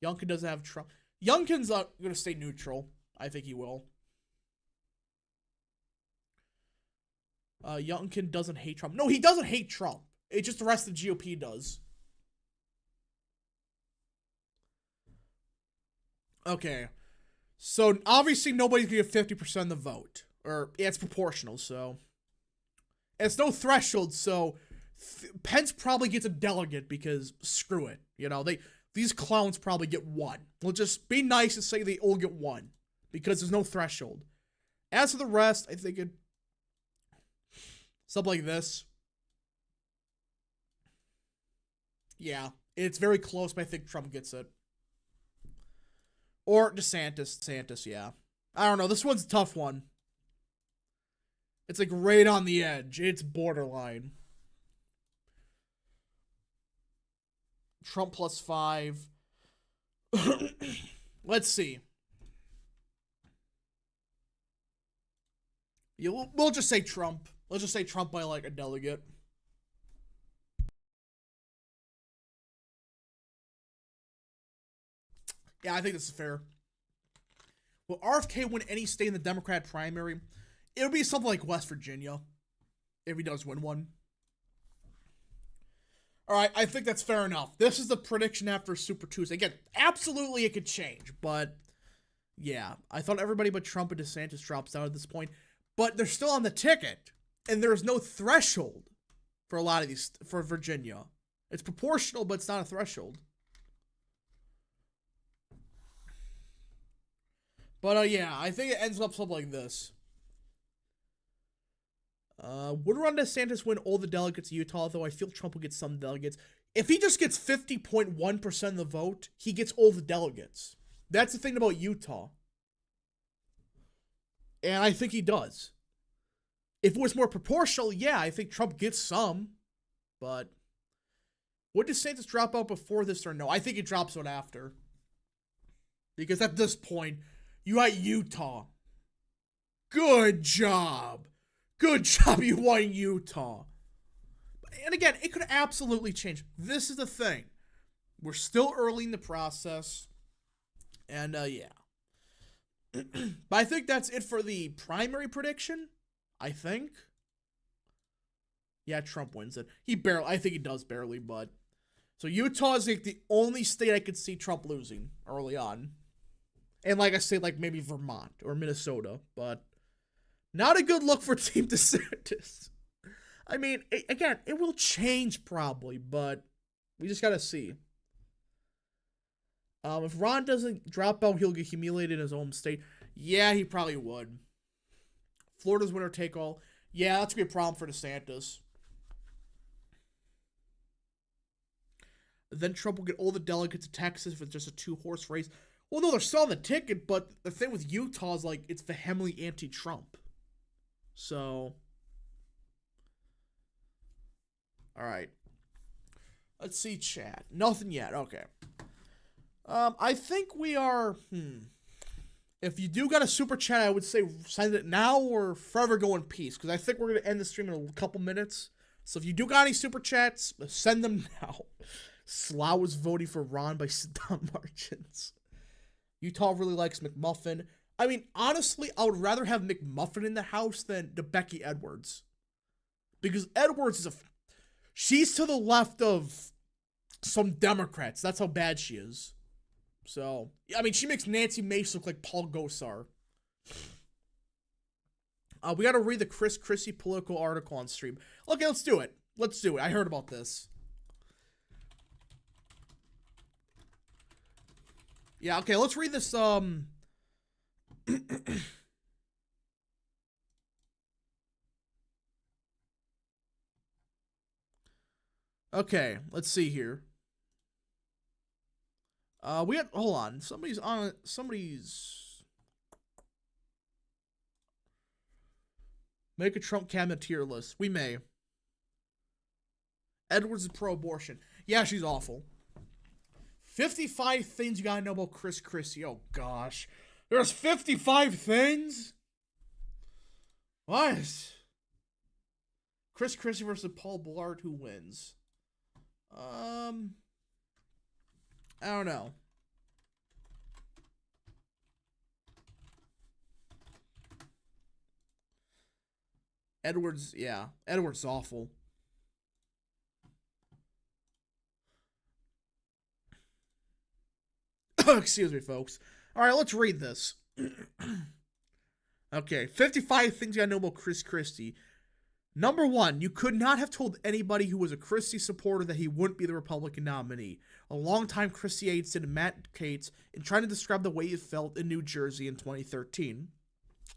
Youngkin doesn't have Trump. Youngkin's going to stay neutral. I think he will. Youngkin doesn't hate Trump. No, he doesn't hate Trump. It's just the rest of the GOP does. Okay. So, obviously, nobody's going to get 50% of the vote. Or, yeah, it's proportional, so. It's no threshold, so Pence probably gets a delegate because screw it. These clowns probably get one. We'll just be nice and say they all get one because there's no threshold. As for the rest, I think something like this. Yeah, it's very close, but I think Trump gets it. Or DeSantis, yeah. I don't know, this one's a tough one. It's like right on the edge. It's borderline. Trump plus 5. Let's see. Yeah, we'll just say Trump. Let's just say Trump by like a delegate. Yeah, I think this is fair. Will RFK win any state in the Democrat primary? It would be something like West Virginia, if he does win one. Alright, I think that's fair enough. This is the prediction after Super Tuesday. Again, absolutely it could change, but yeah. I thought everybody but Trump and DeSantis drops out at this point, but they're still on the ticket, and there's no threshold for a lot of these, for Virginia. It's proportional, but it's not a threshold. But yeah, I think it ends up something like this. Would Ron DeSantis win all the delegates in Utah, though I feel Trump will get some delegates. If he just gets 50.1% of the vote, he gets all the delegates. That's the thing about Utah. And I think he does. If it was more proportional, yeah, I think Trump gets some. But would DeSantis drop out before this or no? I think he drops out after. Because at this point, you got Utah. Good job. Good job, you won Utah. And again, it could absolutely change. This is the thing. We're still early in the process. And, yeah. But I think that's it for the primary prediction. I think. Yeah, Trump wins it. I think he does barely, but. So Utah is like the only state I could see Trump losing early on. And like I say, like maybe Vermont or Minnesota, but. Not a good look for Team DeSantis. I mean, again, it will change probably, but we just gotta see. If Ron doesn't drop out, he'll get humiliated in his own state. Yeah, he probably would. Florida's winner take all. Yeah, that's gonna be a problem for DeSantis. Then Trump will get all the delegates to Texas with just a 2-horse race. Well, no, they're still on the ticket, but the thing with Utah is like it's vehemently anti-Trump. So, all right. Let's see, chat. Nothing yet. Okay. I think we are. If you do got a super chat, I would say send it now or forever go in peace, because I think we're gonna end the stream in a couple minutes. So if you do got any super chats, send them now. Slough is voting for Ron by sit-down margins. Utah really likes McMuffin. I mean, honestly, I would rather have McMuffin in the House than the Becky Edwards. Because Edwards is she's to the left of some Democrats. That's how bad she is. So, I mean, she makes Nancy Mace look like Paul Gosar. We gotta read the Christie political article on stream. Okay, let's do it. Let's do it. I heard about this. Yeah, okay, let's read this, Okay, let's see here. Hold on. Somebody's make a Trump cabinet tier list. We may. Edwards is pro-abortion. Yeah, she's awful. 55 things you gotta know about Christie. Oh gosh. There's 55 things? What? Christie versus Paul Blart, who wins? I don't know. Edwards, yeah. Edwards awful. Excuse me, folks. Alright, let's read this. Okay, 55 things you gotta know about Christie. Number 1, you could not have told anybody who was a Christie supporter that he wouldn't be the Republican nominee. A longtime Christie aide said to Matt Gaetz in trying to describe the way it felt in New Jersey in 2013.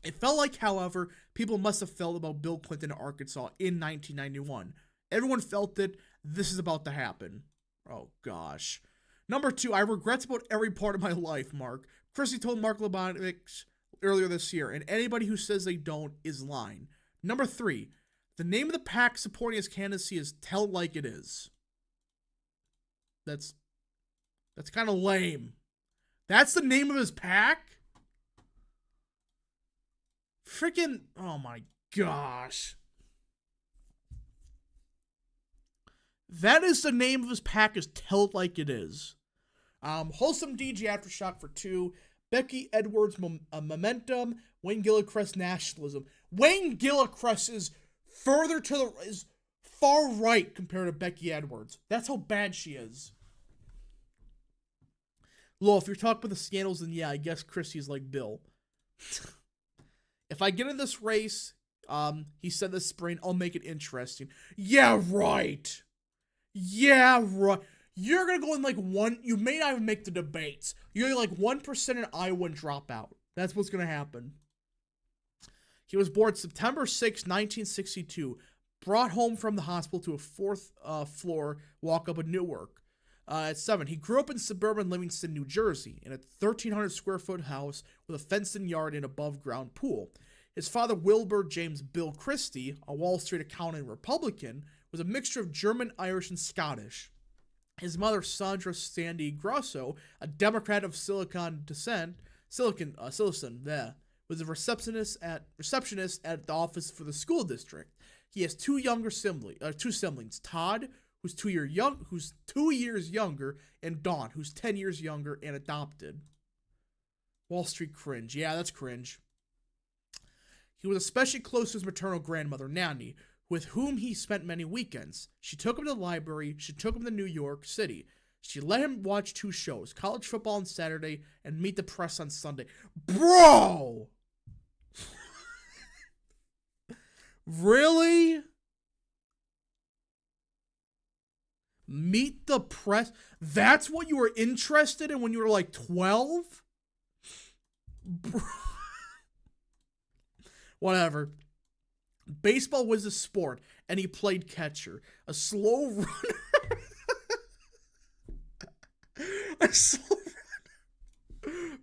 It felt like, however, people must have felt about Bill Clinton in Arkansas in 1991. Everyone felt that this is about to happen. Oh, gosh. Number 2, I regrets about every part of my life, Mark. Christie told Mark Lobanowitz earlier this year, and anybody who says they don't is lying. Number 3, the name of the PAC supporting his candidacy is Tell It Like It Is. That's kind of lame. That's the name of his PAC? Freaking, oh my gosh. That is the name of his PAC, is Tell It Like It Is. Wholesome DG Aftershock for 2. Becky Edwards Momentum. Wayne Gillicrest Nationalism. Wayne Gillicrest is is far right compared to Becky Edwards. That's how bad she is. Well, if you're talking about the scandals, then yeah, I guess Christie's like Bill. If I get in this race, he said this spring, I'll make it interesting. Yeah, right. Yeah, right. You're going to go in like you may not even make the debates. You're like 1% in Iowa and drop out. That's what's going to happen. He was born September 6, 1962, brought home from the hospital to a fourth floor walk-up in Newark. At 7, he grew up in suburban Livingston, New Jersey, in a 1,300 square foot house with a fenced-in yard and above-ground pool. His father, Wilbur James Bill Christie, a Wall Street accountant and Republican, was a mixture of German, Irish, and Scottish. His mother, Sandra Sandy Grosso, a Democrat of Silicon descent, was a receptionist at the office for the school district. He has two siblings, Todd, who's 2 years younger, and Dawn, who's 10 years younger and adopted. Wall Street cringe. Yeah, that's cringe. He was especially close to his maternal grandmother, Nanny, with whom he spent many weekends. She took him to the library. She took him to New York City. She let him watch 2 shows, college football on Saturday and Meet the Press on Sunday. Bro! Really? Meet the Press? That's what you were interested in when you were like 12? Whatever. Baseball was a sport, and he played catcher. A slow runner.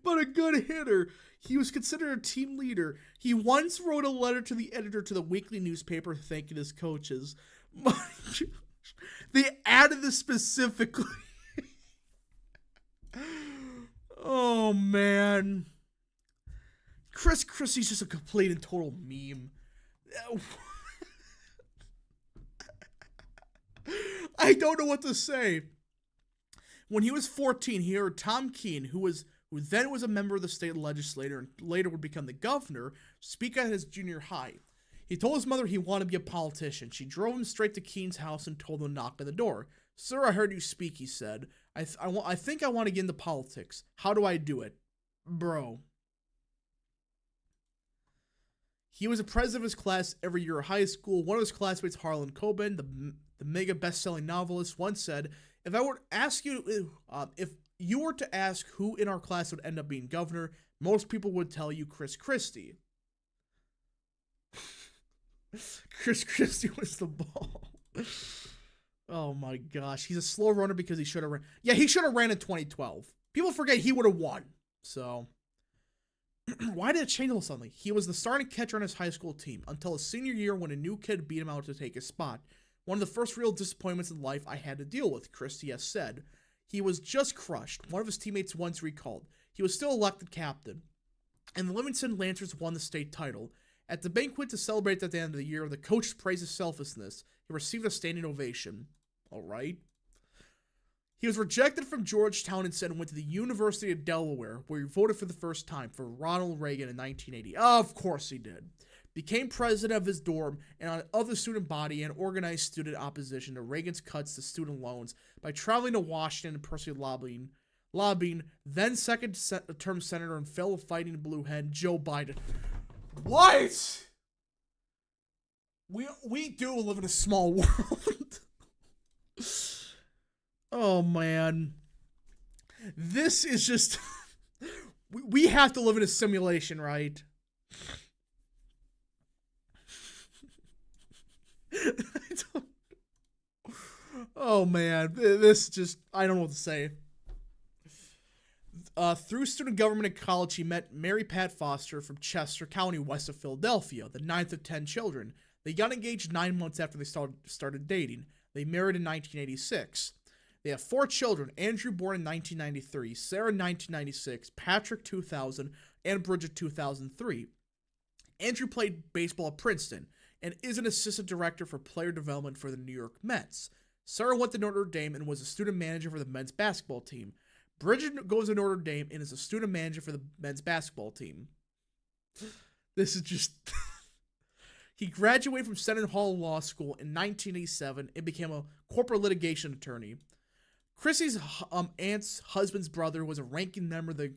But a good hitter. He was considered a team leader. He once wrote a letter to the editor to the weekly newspaper thanking his coaches. My gosh. They added this specifically. Oh, man. Christie's just a complete and total meme. I don't know what to say. When he was 14, he heard Tom Keene, who then was a member of the state legislature and later would become the governor, speak at his junior high. He told his mother he wanted to be a politician. She drove him straight to Keene's house and told him to knock on the door. "Sir, I heard you speak," he said. I think I want to get into politics. How do I do it?" Bro. He was a president of his class every year of high school. One of his classmates, Harlan Coben, the mega best-selling novelist, once said, if you were to ask who in our class would end up being governor, most people would tell you Christie. Christie was the ball. Oh my gosh. He's a slow runner because he should have ran. Yeah, he should have ran in 2012. People forget he would have won. So, why did it change all suddenly? He was the starting catcher on his high school team until his senior year when a new kid beat him out to take his spot. One of the first real disappointments in life I had to deal with, Christie has said. He was just crushed. One of his teammates once recalled. He was still elected captain. And the Livingston Lancers won the state title. At the banquet to celebrate at the end of the year, the coach praised his selflessness. He received a standing ovation. All right. He was rejected from Georgetown instead and went to the University of Delaware, where he voted for the first time for Ronald Reagan in 1980. Of course he did. Became president of his dorm and of the student body and organized student opposition to Reagan's cuts to student loans by traveling to Washington and personally lobbying then second-term senator and fellow fighting blue hen Joe Biden. What? We do live in a small world. Oh, man. This is just... we have to live in a simulation, right? Oh, man. This just... I don't know what to say. Through student government in college, he met Mary Pat Foster from Chester County, west of Philadelphia, the ninth of 10 children. They got engaged 9 months after they started dating. They married in 1986. They have 4 children, Andrew born in 1993, Sarah in 1996, Patrick 2000, and Bridget 2003. Andrew played baseball at Princeton and is an assistant director for player development for the New York Mets. Sarah went to Notre Dame and was a student manager for the men's basketball team. Bridget goes to Notre Dame and is a student manager for the men's basketball team. This is just... He graduated from Seton Hall Law School in 1987 and became a corporate litigation attorney. Christie's aunt's husband's brother was a ranking member of the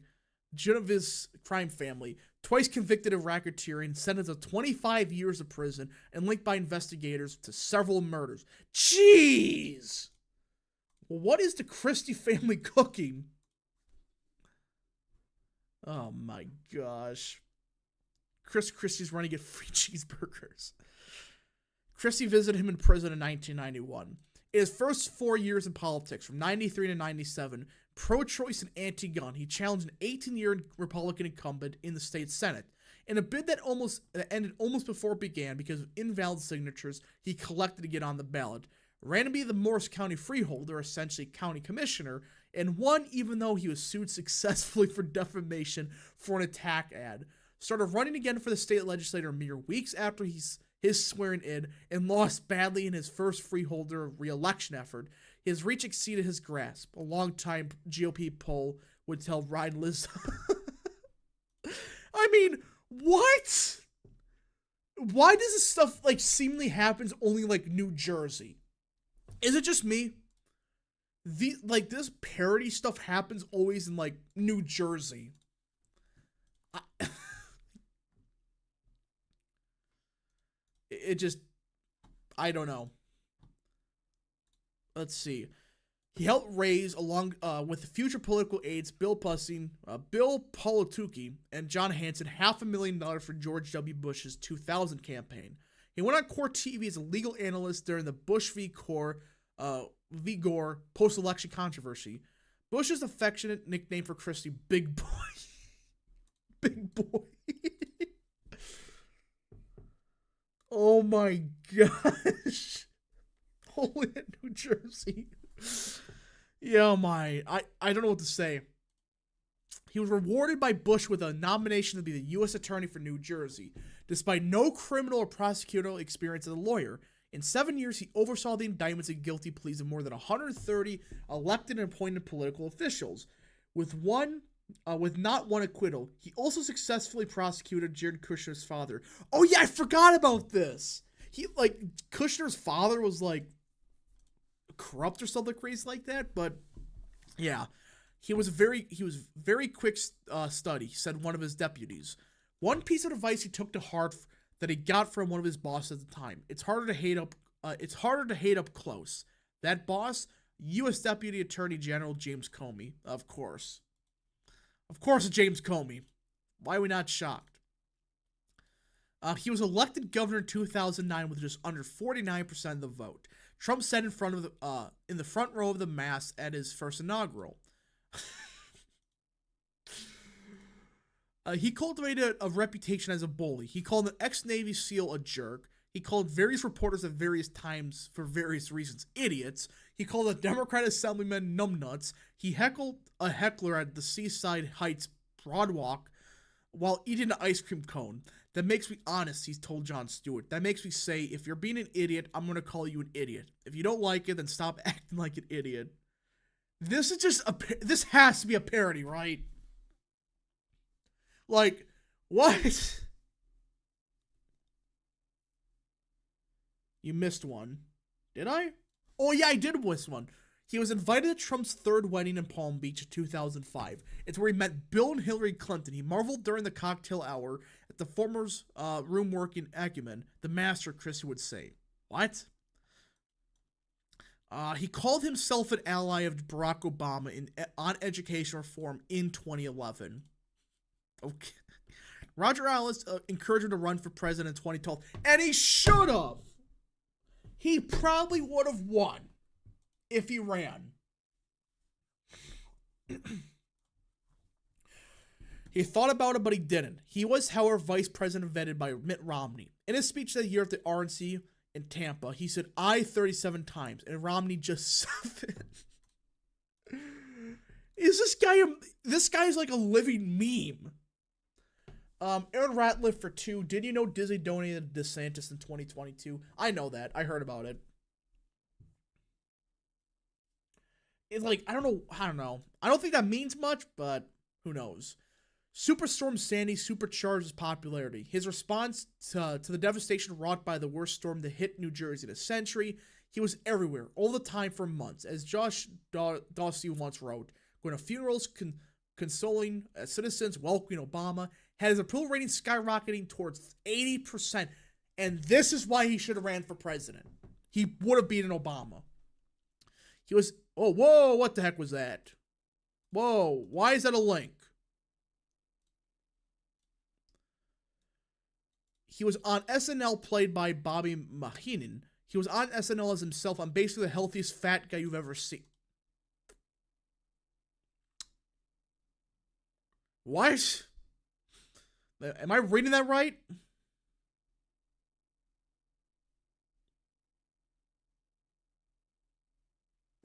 Genovese crime family, twice convicted of racketeering, sentenced to 25 years of prison, and linked by investigators to several murders. Jeez! Well, what is the Christie family cooking? Oh my gosh. Christie's running to get free cheeseburgers. Christie visited him in prison in 1991. In his first 4 years in politics, from 93 to 97, pro-choice and anti-gun, he challenged an 18-year Republican incumbent in the state Senate. In a bid that ended almost before it began because of invalid signatures he collected to get on the ballot, ran to be the Morris County freeholder, essentially county commissioner, and won even though he was sued successfully for defamation for an attack ad. Started running again for the state legislature mere weeks after his swearing in and lost badly in his first freeholder re-election effort. His reach exceeded his grasp. A long-time GOP poll would tell Ryan Liz. I mean, what? Why does this stuff seemingly happens only New Jersey? Is it just me? This parody stuff happens always in New Jersey. It just, I don't know. Let's see. He helped raise, along with future political aides Bill Polotuki, and John Hanson, $500,000 for George W. Bush's 2000 campaign. He went on court TV as a legal analyst during the Bush v. Gore post-election controversy. Bush's affectionate nickname for Christie, Big Boy. Big Boy. Oh my gosh. Holy New Jersey. Yeah, I don't know what to say. He was rewarded by Bush with a nomination to be the U.S. Attorney for New Jersey, despite no criminal or prosecutorial experience as a lawyer. In 7 years, he oversaw the indictments and guilty pleas of more than 130 elected and appointed political officials, with not one acquittal. He also successfully prosecuted Jared Kushner's father. Oh yeah, I forgot about this. Kushner's father was corrupt or something crazy like that. But yeah, he was very quick study, said one of his deputies. One piece of advice he took to heart that he got from one of his bosses at the time: it's harder to hate up close. That boss, U.S. Deputy Attorney General James Comey, of course. Of course, James Comey. Why are we not shocked? He was elected governor in 2009 with just under 49% of the vote. Trump sat in the front row of the mass at his first inaugural. He cultivated a reputation as a bully. He called an ex-Navy SEAL a jerk. He called various reporters at various times, for various reasons, idiots. He called a Democrat assemblyman numbnuts. He heckled a heckler at the Seaside Heights Broadwalk while eating an ice cream cone. That makes me honest, he's told Jon Stewart. That makes me say, if you're being an idiot, I'm going to call you an idiot. If you don't like it, then stop acting like an idiot. This is just this has to be a parody, right? Like, what? You missed one. Did I? Oh, yeah, I did miss one. He was invited to Trump's third wedding in Palm Beach in 2005. It's where he met Bill and Hillary Clinton. He marveled during the cocktail hour at the former's room working acumen, the master, Christie would say. What? He called himself an ally of Barack Obama on education reform in 2011. Okay. Roger Ailes encouraged him to run for president in 2012, and he should have. He probably would have won if he ran. He thought about it, but he didn't. He was, however, vice president vetted by Mitt Romney. In his speech that year at the RNC in Tampa, he said, I 37 times, and Romney just 7. Is this guy's like a living meme. Aaron Ratliff for 2. Did you know Disney donated DeSantis in 2022? I know that. I heard about it. It's like, I don't know. I don't think that means much, but who knows? Superstorm Sandy supercharged his popularity. His response to the devastation wrought by the worst storm to hit New Jersey in a century, he was everywhere, all the time for months. As Josh Dawsey once wrote, going to funerals, consoling citizens, welcoming Obama, had his approval rating skyrocketing towards 80%. And this is why he should have ran for president. He would have beaten Obama. He was, oh, whoa, what the heck was that? Whoa, why is that a link? He was on SNL played by Bobby Maheenan. He was on SNL as himself. I'm basically the healthiest fat guy you've ever seen. What? Am I reading that right?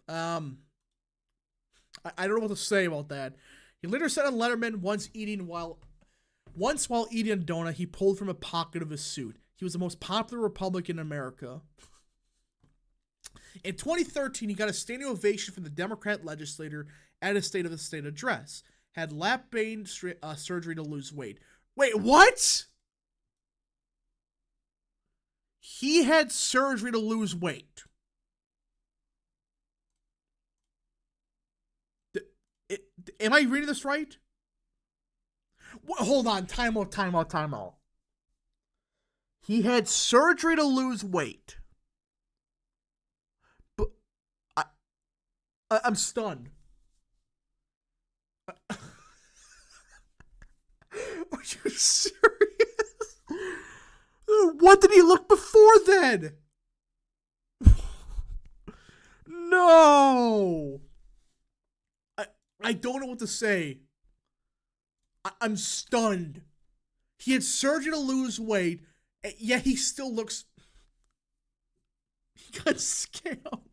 I don't know what to say about that. He later said on Letterman once while eating a donut, he pulled from a pocket of his suit. He was the most popular Republican in America. In 2013, he got a standing ovation from the Democrat legislator at his State of the State address. Had lap-bane surgery to lose weight. Wait, what? He had surgery to lose weight. Am I reading this right? Hold on. Time out. He had surgery to lose weight. But I'm stunned. Are you serious? What did he look before then? No. I don't know what to say. I'm stunned. He had surgery to lose weight, yet he still looks... He got scammed.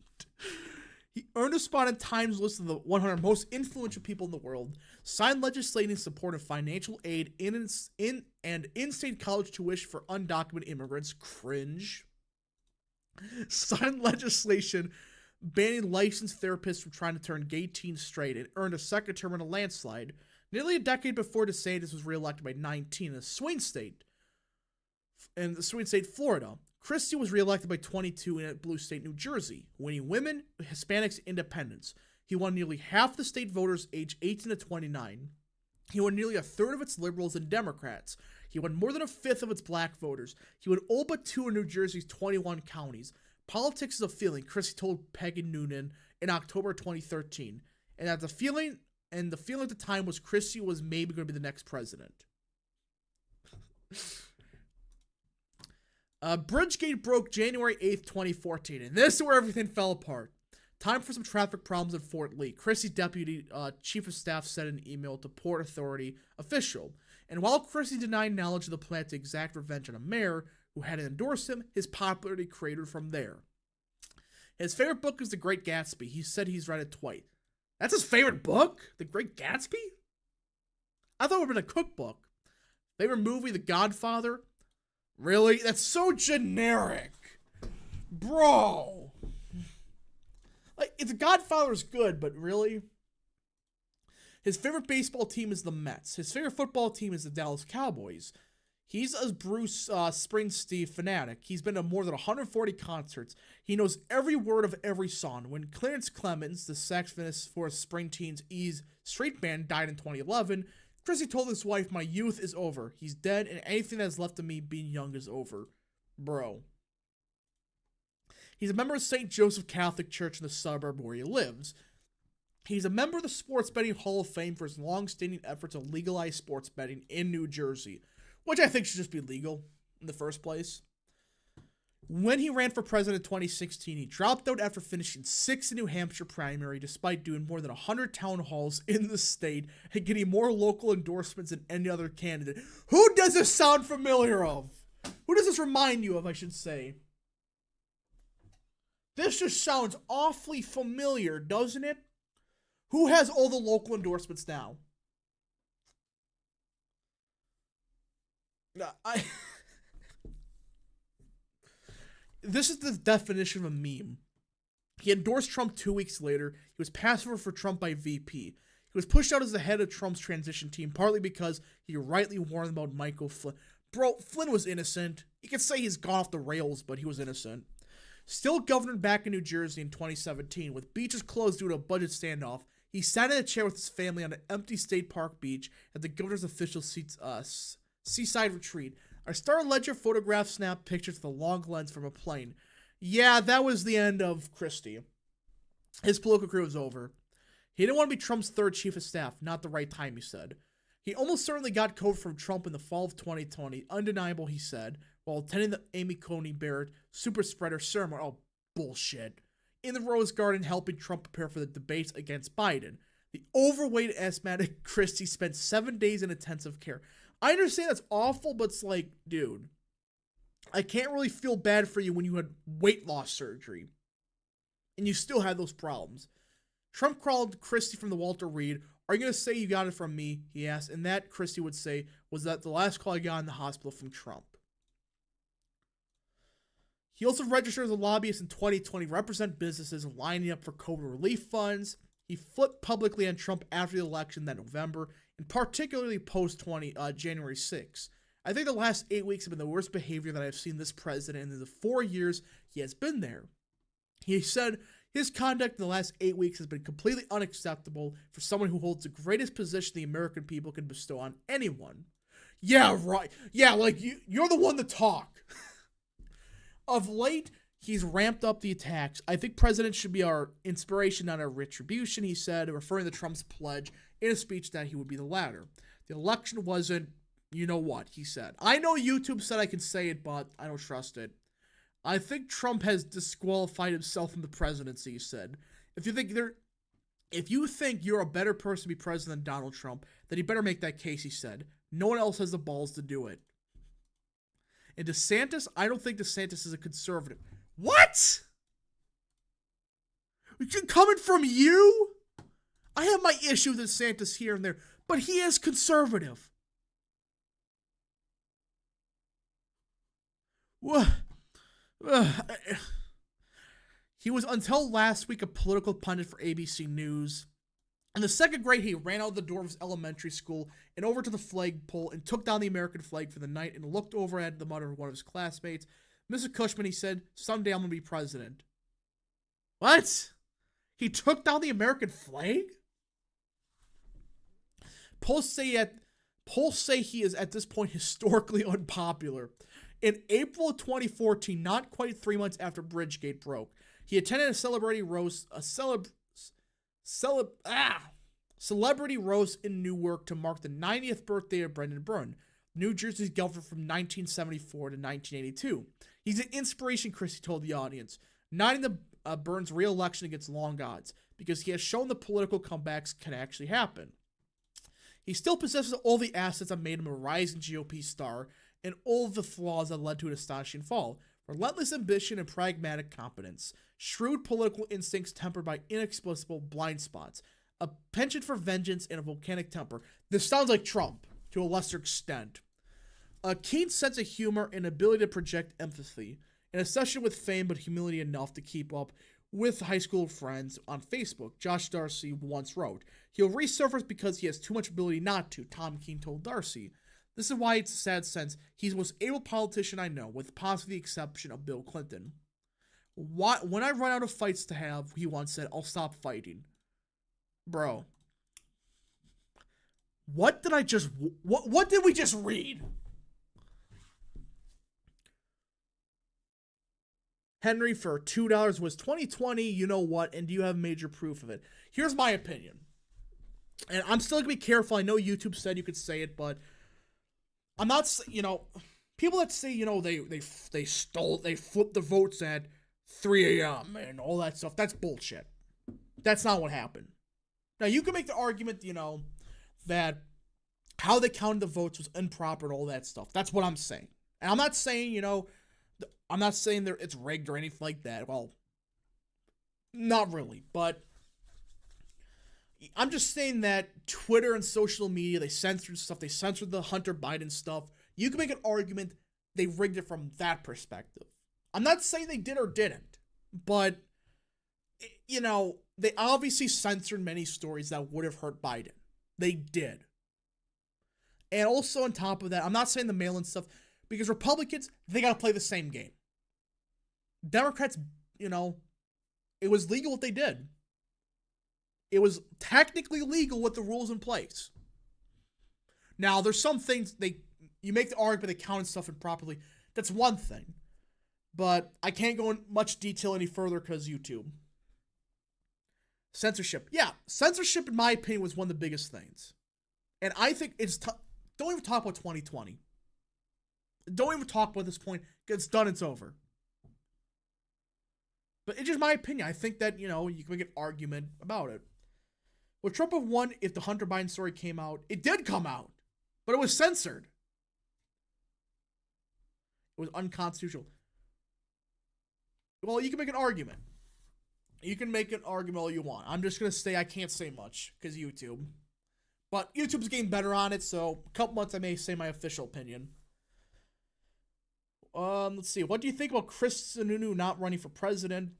He earned a spot in Time's list of the 100 most influential people in the world, signed legislation in support of financial aid and in-state college tuition for undocumented immigrants. Cringe. Signed legislation banning licensed therapists from trying to turn gay teens straight, and earned a second term in a landslide. Nearly a decade before DeSantis was reelected by 19 in the swing state, Florida. Christie was reelected by 22 in a blue state, New Jersey, winning women, Hispanics, independents. He won nearly half the state voters aged 18 to 29. He won nearly a third of its liberals and Democrats. He won more than a fifth of its black voters. He won all but 2 of New Jersey's 21 counties. Politics is a feeling, Christie told Peggy Noonan in October 2013. And the feeling at the time was Christie was maybe going to be the next president. Bridgegate broke January 8th, 2014, and this is where everything fell apart. Time for some traffic problems at Fort Lee. Christie's deputy chief of staff sent an email to Port Authority official, and while Christie denied knowledge of the plan to exact revenge on a mayor who had endorsed him, his popularity cratered from there. His favorite book is The Great Gatsby. He said he's read it twice. That's his favorite book? The Great Gatsby? I thought it would have been a cookbook. Favorite movie, The Godfather? Really? That's so generic. Bro. Like, The Godfather is good, but really? His favorite baseball team is the Mets. His favorite football team is the Dallas Cowboys. He's a Bruce Springsteen fanatic. He's been to more than 140 concerts. He knows every word of every song. When Clarence Clemens, the saxophonist for Springsteen's E's Street Band, died in 2011, Christie told his wife, "My youth is over. He's dead, and anything that's left of me being young is over." Bro. He's a member of St. Joseph Catholic Church in the suburb where he lives. He's a member of the Sports Betting Hall of Fame for his long-standing effort to legalize sports betting in New Jersey, which I think should just be legal in the first place. When he ran for president in 2016, he dropped out after finishing 6th in New Hampshire primary, despite doing more than 100 town halls in the state and getting more local endorsements than any other candidate. Who does this sound familiar of? Who does this remind you of, I should say? This just sounds awfully familiar, doesn't it? Who has all the local endorsements now? This is the definition of a meme. He endorsed Trump 2 weeks later. He was passed over for Trump by VP. He was pushed out as the head of Trump's transition team, partly because he rightly warned about Michael Flynn. Bro, Flynn was innocent. You could say he's gone off the rails, but he was innocent. Still governor back in New Jersey in 2017, with beaches closed due to a budget standoff, he sat in a chair with his family on an empty State Park beach at the governor's official seaside retreat. Our Star Ledger photograph snapped pictures with a long lens from a plane. Yeah, that was the end of Christie. His political career was over. He didn't want to be Trump's third chief of staff. Not the right time, he said. He almost certainly got COVID from Trump in the fall of 2020. Undeniable, he said, while attending the Amy Coney Barrett super spreader ceremony. Oh, bullshit. In the Rose Garden, helping Trump prepare for the debates against Biden. The overweight asthmatic Christie spent 7 days in intensive care. I understand that's awful, but it's like, dude, I can't really feel bad for you when you had weight loss surgery and you still had those problems. Trump called Christie from the Walter Reed. "Are you going to say you got it from me?" he asked, and that, Christie would say, was that the last call I got in the hospital from Trump. He also registered as a lobbyist in 2020 to represent businesses lining up for COVID relief funds. He flipped publicly on Trump after the election that November, and particularly post January 6th. I think the last 8 weeks have been the worst behavior that I've seen this president in the 4 years he has been there. He said his conduct in the last 8 weeks has been completely unacceptable for someone who holds the greatest position the American people can bestow on anyone. Yeah, right. Yeah, like you're the one to talk. Of late, he's ramped up the attacks. "I think presidents should be our inspiration, not our retribution," he said, referring to Trump's pledge in a speech that he would be the latter. "The election wasn't, you know what," he said. "I know YouTube said I can say it, but I don't trust it. I think Trump has disqualified himself from the presidency," he said. If you think you're a better person to be president than Donald Trump, then you better make that case," he said. "No one else has the balls to do it." And DeSantis, I don't think DeSantis is a conservative. What? Coming from you? I have my issue with DeSantis here and there, but he is conservative. He was until last week a political pundit for ABC News. In the second grade, he ran out the door of his elementary school and over to the flagpole and took down the American flag for the night and looked over at the mother of one of his classmates. "Mr. Cushman," he said, "someday I'm going to be president." What? He took down the American flag? Polls say he is at this point historically unpopular. In April of 2014, not quite 3 months after Bridgegate broke, he attended a celebrity roast in Newark to mark the 90th birthday of Brendan Byrne. New Jersey's governor from 1974 to 1982. He's an inspiration, Christie told the audience, not in the Burns' re-election against long odds, because he has shown the political comebacks can actually happen. He still possesses all the assets that made him a rising GOP star and all of the flaws that led to an astonishing fall. Relentless ambition and pragmatic competence, shrewd political instincts tempered by inexplicable blind spots, a penchant for vengeance, and a volcanic temper. This sounds like Trump, to a lesser extent. A keen sense of humor and ability to project empathy, an obsession with fame but humility enough to keep up with high school friends on Facebook, Josh Darcy once wrote. He'll resurface because he has too much ability not to, Tom Keene told Darcy. This is why it's a sad sense he's the most able politician I know, with possibly the exception of Bill Clinton. When I run out of fights to have, he once said, I'll stop fighting. Bro. What did we just read? Henry for $2 was 2020, you know what, and do you have major proof of it? Here's my opinion. And I'm still going to be careful. I know YouTube said you could say it, but I'm not, people that say, they flipped the votes at 3 a.m. and all that stuff, that's bullshit. That's not what happened. Now, you can make the argument, that how they counted the votes was improper and all that stuff. That's what I'm saying. And I'm not saying, I'm not saying it's rigged or anything like that. Well, not really, but I'm just saying that Twitter and social media, they censored stuff. They censored the Hunter Biden stuff. You can make an argument they rigged it from that perspective. I'm not saying they did or didn't, but, they obviously censored many stories that would have hurt Biden. They did. And also on top of that, I'm not saying the mail-in stuff, because Republicans, they got to play the same game. Democrats, it was legal what they did. It was technically legal with the rules in place. Now, there's some things you make the argument they counted stuff improperly. That's one thing. But I can't go in much detail any further because YouTube. Censorship. Yeah, censorship, in my opinion, was one of the biggest things. And I think don't even talk about 2020. Don't even talk about this point. It's done, it's over. But it's just my opinion. I think that, you can make an argument about it. Would Trump have won if the Hunter Biden story came out? It did come out, but it was censored. It was unconstitutional. Well, you can make an argument. You can make an argument all you want. I'm just going to say I can't say much because YouTube. But YouTube's getting better on it, so a couple months I may say my official opinion. Let's see. What do you think about Christie not running for president?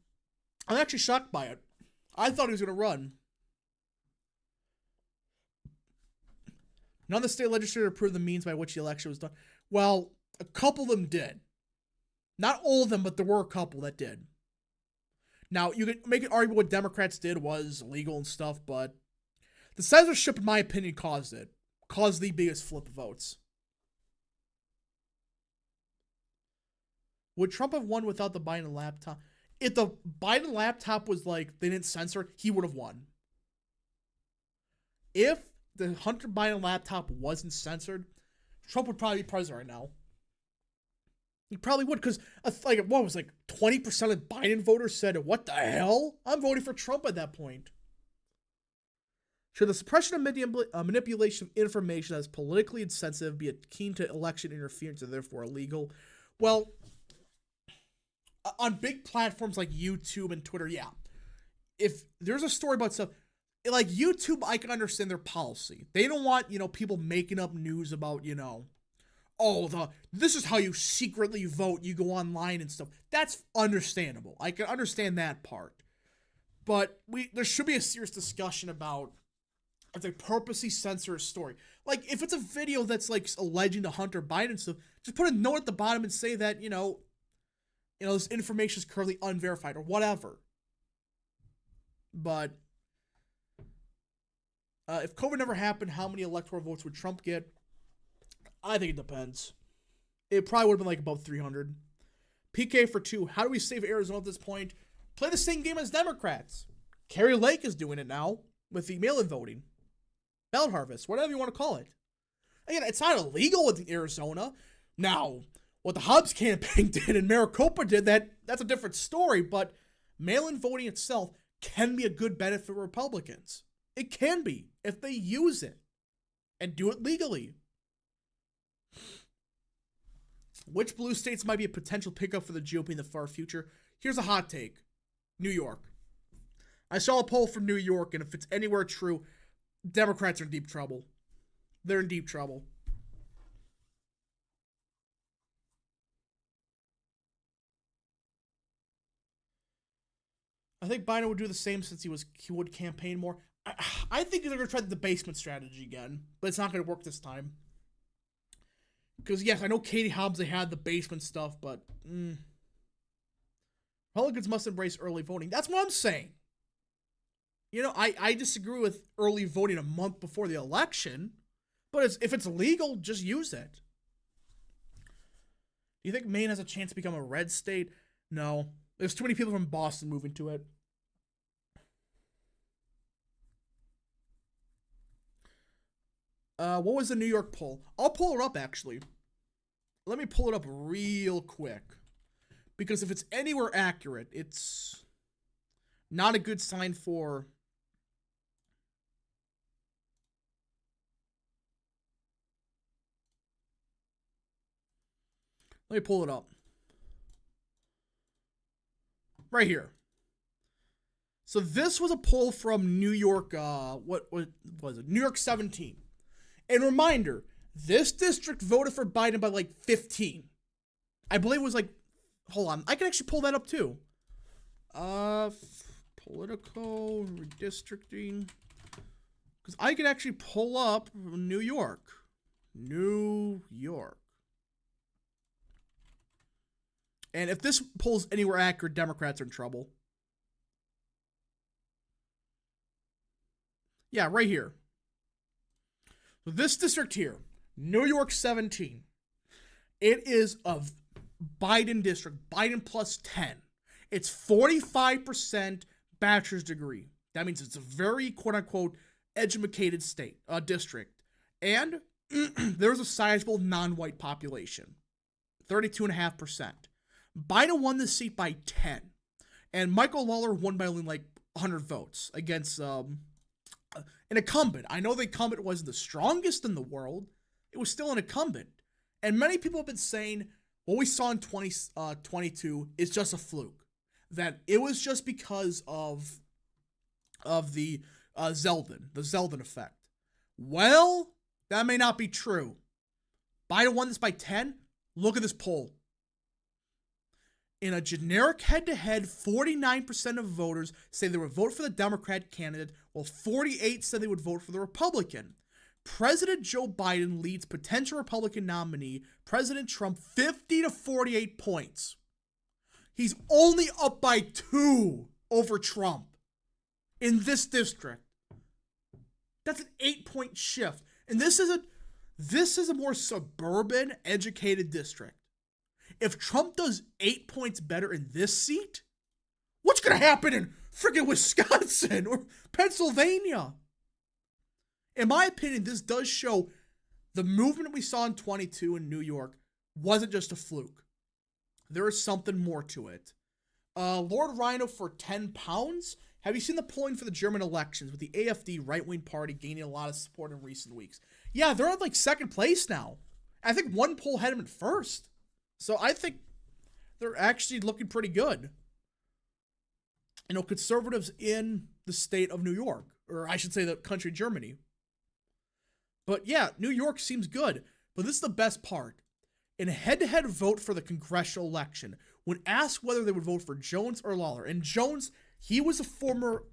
I'm actually shocked by it. I thought he was going to run. None of the state legislature approved the means by which the election was done. Well, a couple of them did. Not all of them, but there were a couple that did. Now, you could make an argument what Democrats did was illegal and stuff, but the censorship, in my opinion, caused it. Caused the biggest flip of votes. Would Trump have won without the Biden laptop? If the Biden laptop was they didn't censor it, he would have won. If the Hunter Biden laptop wasn't censored, Trump would probably be president right now. He probably would, because 20% of Biden voters said, what the hell? I'm voting for Trump at that point. Should the suppression of manipulation of information that is politically insensitive be akin to election interference and therefore illegal? Well, on big platforms like YouTube and Twitter, yeah. If there's a story about stuff, like YouTube, I can understand their policy. They don't want, people making up news about, this is how you secretly vote. You go online and stuff. That's understandable. I can understand that part. But there should be a serious discussion about if they purposely censor a story. Like, if it's a video that's, alleging to Hunter Biden stuff, just put a note at the bottom and say that, this information is currently unverified or whatever. But if COVID never happened, how many electoral votes would Trump get? I think it depends. It probably would have been about 300. PK for 2. How do we save Arizona at this point? Play the same game as Democrats. Carrie Lake is doing it now with the mail-in voting. Ballot harvest, whatever you want to call it. Again, it's not illegal in Arizona. Now, what the Hobbs campaign did and Maricopa did, that's a different story, but mail-in voting itself can be a good benefit for Republicans. It can be, if they use it and do it legally. Which blue states might be a potential pickup for the GOP in the far future? Here's a hot take. New York. I saw a poll from New York, and if it's anywhere true, Democrats are in deep trouble. They're in deep trouble. I think Biden would do the same since he would campaign more. I think they're going to try the debasement strategy again, but it's not going to work this time. Because, yes, I know Katie Hobbs, they had the basement stuff, but Republicans must embrace early voting. That's what I'm saying. You know, I disagree with early voting a month before the election, but if it's legal, just use it. Do you think Maine has a chance to become a red state? No. There's too many people from Boston moving to it. What was the New York poll? I'll pull it up, actually. Let me pull it up real quick. Because if it's anywhere accurate, it's not a good sign for... Let me pull it up. Right here. So this was a poll from New York, what was it? New York 17. And reminder, this district voted for Biden by like 15. I believe it was like, hold on, I can actually pull that up too. Political redistricting. Because I can actually pull up New York. New York. And if this poll's anywhere accurate, Democrats are in trouble. Yeah, right here. So this district here, New York 17, it is a Biden district, Biden plus 10. It's 45% bachelor's degree. That means it's a very, quote-unquote, educated state, district. And there's a sizable non-white population, 32.5%. Biden won this seat by 10. And Michael Lawler won by only like 100 votes against an incumbent. I know the incumbent wasn't the strongest in the world. It was still an incumbent. And many people have been saying what we saw in 2022 is just a fluke. That it was just because of the Zeldin effect. Well, that may not be true. Biden won this by 10. Look at this poll. In a generic head-to-head, 49% of voters say they would vote for the Democrat candidate, while 48% said they would vote for the Republican. President Joe Biden leads potential Republican nominee, President Trump, 50 to 48 points. He's only up by 2 over Trump in this district. That's an 8-point shift. And this is a more suburban, educated district. If Trump does 8 points better in this seat, what's going to happen in freaking Wisconsin or Pennsylvania? In my opinion, this does show the movement we saw in 22 in New York wasn't just a fluke. There is something more to it. Lord Rhino for 10 pounds. Have you seen the polling for the German elections with the AfD right-wing party gaining a lot of support in recent weeks? Yeah, they're at like second place now. I think one poll had them in first. So I think they're actually looking pretty good. You know, conservatives in the state of New York, or I should say the country Germany. But yeah, New York seems good. But this is the best part. In a head-to-head vote for the congressional election, when asked whether they would vote for Jones or Lawler, and Jones, he was a former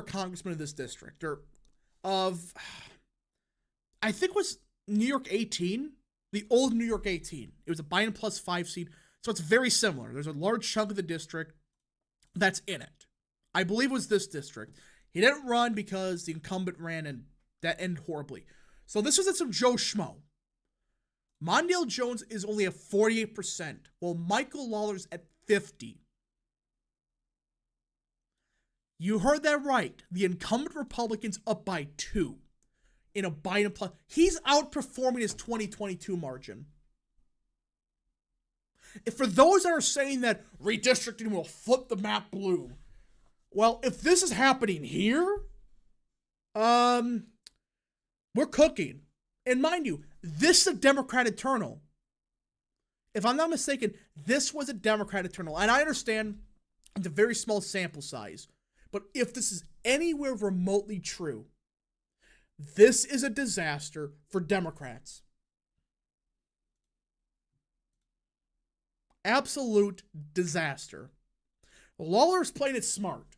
congressman of this district, or of, I think it was New York 18. The old New York 18. It was a Biden plus 5 seat. So it's very similar. There's a large chunk of the district that's in it. I believe it was this district. He didn't run because the incumbent ran and that ended horribly. So this was at some Joe Schmo. Mondale Jones is only at 48%, while Michael Lawler's at 50%. You heard that right. The incumbent Republican's up by 2. in a Biden plus. He's outperforming his 2022 margin. If for those that are saying that redistricting will flip the map blue, well, if this is happening here, we're cooking. And mind you, this is a Democrat eternal. If I'm not mistaken, this was a Democrat eternal. And I understand it's a very small sample size. But if this is anywhere remotely true, this is a disaster for Democrats. Absolute disaster. Lawler's playing it smart.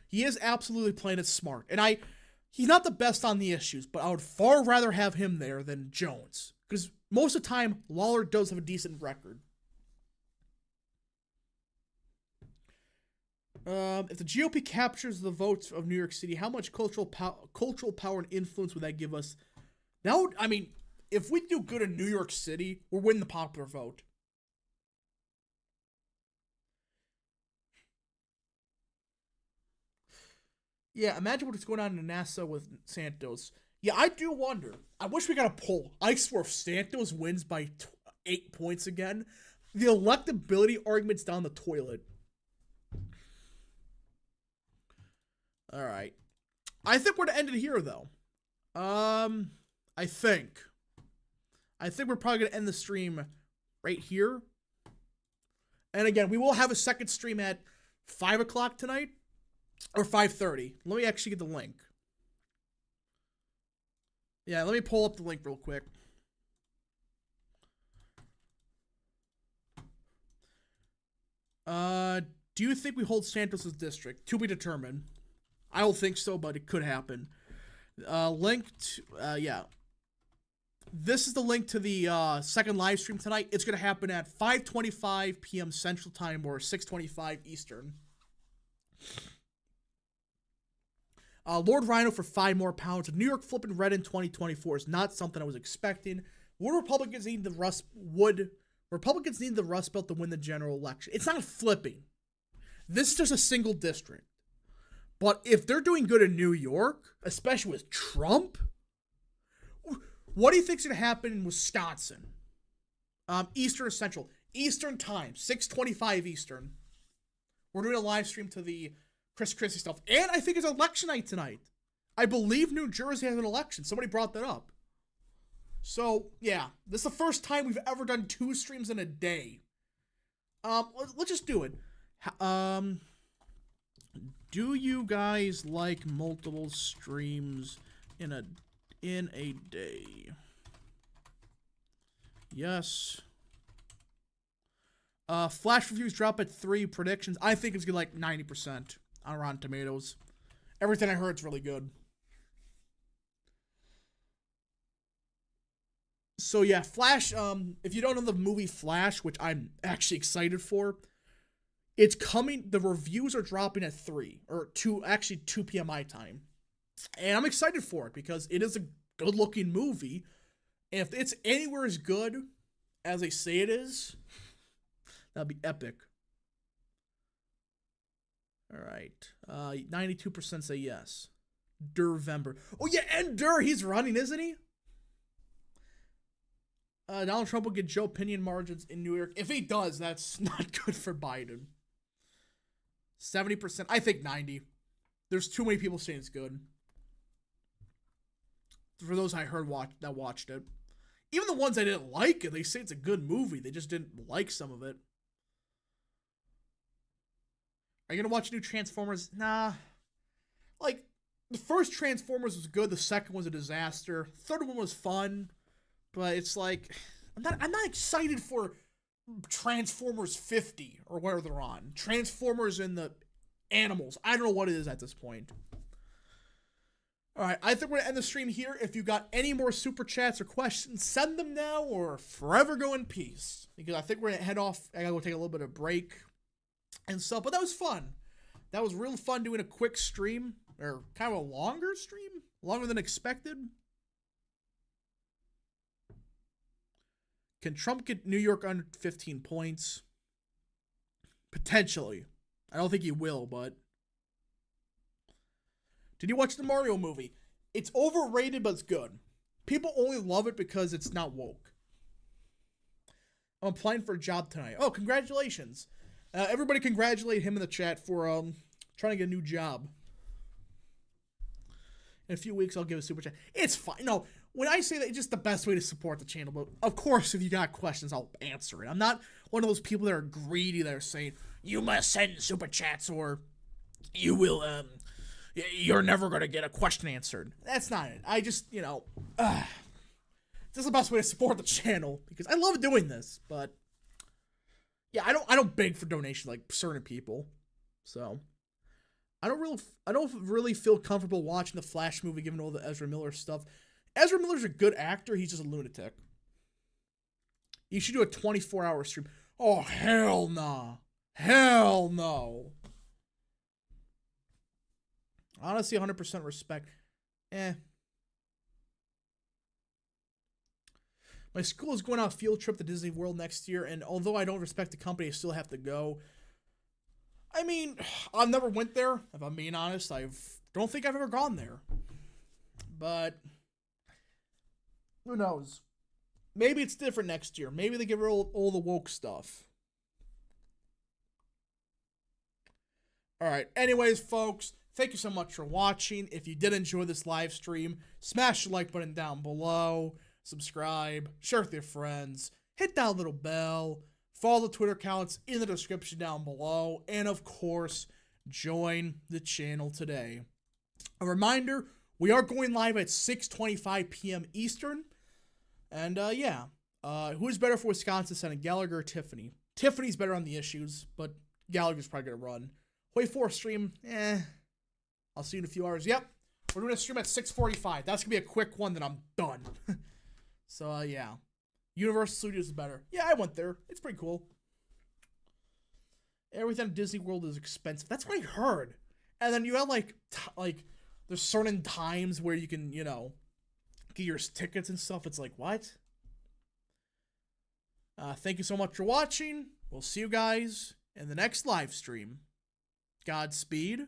He is absolutely playing it smart. And he's not the best on the issues, but I would far rather have him there than Jones. Because most of the time, Lawler does have a decent record. If the GOP captures the votes of New York City, how much cultural power and influence would that give us? Now, I mean, if we do good in New York City, we're winning the popular vote. Yeah, imagine what's going on in NASA with Santos. Yeah, I do wonder. I wish we got a poll. I swear if Santos wins by 8 points again, the electability argument's down the toilet. All right. I think we're to end it here, though. I think we're probably going to end the stream right here. And again, we will have a second stream at 5 o'clock tonight. Or 5:30. Let me actually get the link. Yeah, let me pull up the link real quick. Do you think we hold Santos' district? To be determined. I don't think so, but it could happen. Yeah. This is the link to the second live stream tonight. It's going to happen at 5:25 p.m. Central Time or 6:25 Eastern. Lord Rhino for 5 more pounds. New York flipping red in 2024 is not something I was expecting. Republicans need the Rust Belt to win the general election? It's not flipping. This is just a single district. But if they're doing good in New York, especially with Trump, what do you think's going to happen in Wisconsin? Eastern or Central? Eastern time, 6:25 Eastern. We're doing a live stream to the Christie stuff. And I think it's election night tonight. I believe New Jersey has an election. Somebody brought that up. So, yeah. This is the first time we've ever done 2 streams in a day. Let's just do it. Do you guys like multiple streams in a day? Yes. Flash reviews drop at 3. Predictions. I think it's gonna be like 90% on Rotten Tomatoes. Everything I heard is really good. So yeah, Flash, if you don't know the movie Flash, which I'm actually excited for, it's coming, the reviews are dropping at 3, or 2 p.m. my time. And I'm excited for it because it is a good-looking movie. And if it's anywhere as good as they say it is, that'd be epic. All right. 92% say yes. Durvember. Oh, yeah, and he's running, isn't he? Donald Trump will get Joe Pinion margins in New York. If he does, that's not good for Biden. 70%. I think 90. There's too many people saying it's good. For those I heard that watched it. Even the ones that didn't like it, they say it's a good movie. They just didn't like some of it. Are you going to watch new Transformers? Nah. Like, the first Transformers was good. The second was a disaster. Third one was fun. But it's like, I'm not excited for Transformers 50 or whatever they're on. Transformers and the animals. I don't know what it is at this point. Alright, I think we're going to end the stream here. If you got any more super chats or questions, send them now or forever go in peace. Because I think we're going to head off. I got to go take a little bit of break and stuff. But that was fun. That was real fun doing a quick stream. Or kind of a longer stream. Longer than expected. Can Trump get New York under 15 points? Potentially. I don't think he will, but... Did you watch the Mario movie? It's overrated, but it's good. People only love it because it's not woke. I'm applying for a job tonight. Oh, congratulations. Everybody congratulate him in the chat for trying to get a new job. In a few weeks, I'll give a super chat. It's fine. No, when I say that, it's just the best way to support the channel. But, of course, if you got questions, I'll answer it. I'm not one of those people that are greedy that are saying, you must send super chats or you will, you're never going to get a question answered. That's not it. I just, this is the best way to support the channel because I love doing this, but yeah, I don't beg for donations like certain people. So I don't really feel comfortable watching the Flash movie given all the Ezra Miller stuff. Ezra Miller's a good actor, he's just a lunatic. You should do a 24-hour stream. Oh, hell nah. Hell no. Honestly, 100% respect. My school is going on a field trip to Disney World next year, and although I don't respect the company, I still have to go. I mean, I've never went there, if I'm being honest. I don't think I've ever gone there. But who knows? Maybe it's different next year. Maybe they get rid of all the woke stuff. Alright, anyways, folks, thank you so much for watching. If you did enjoy this live stream, smash the like button down below. Subscribe, share with your friends, hit that little bell, follow the Twitter accounts in the description down below, and of course, join the channel today. A reminder, we are going live at 6:25 p.m. Eastern, and who's better for Wisconsin Senate, Gallagher or Tiffany? Tiffany's better on the issues, but Gallagher's probably going to run. Wait for a stream, I'll see you in a few hours. Yep, we're doing a stream at 6:45. That's going to be a quick one, then I'm done. So, yeah. Universal Studios is better. Yeah, I went there. It's pretty cool. Everything at Disney World is expensive. That's what I heard. And then you have, like, there's certain times where you can, get your tickets and stuff. It's like, what? Thank you so much for watching. We'll see you guys in the next live stream. Godspeed.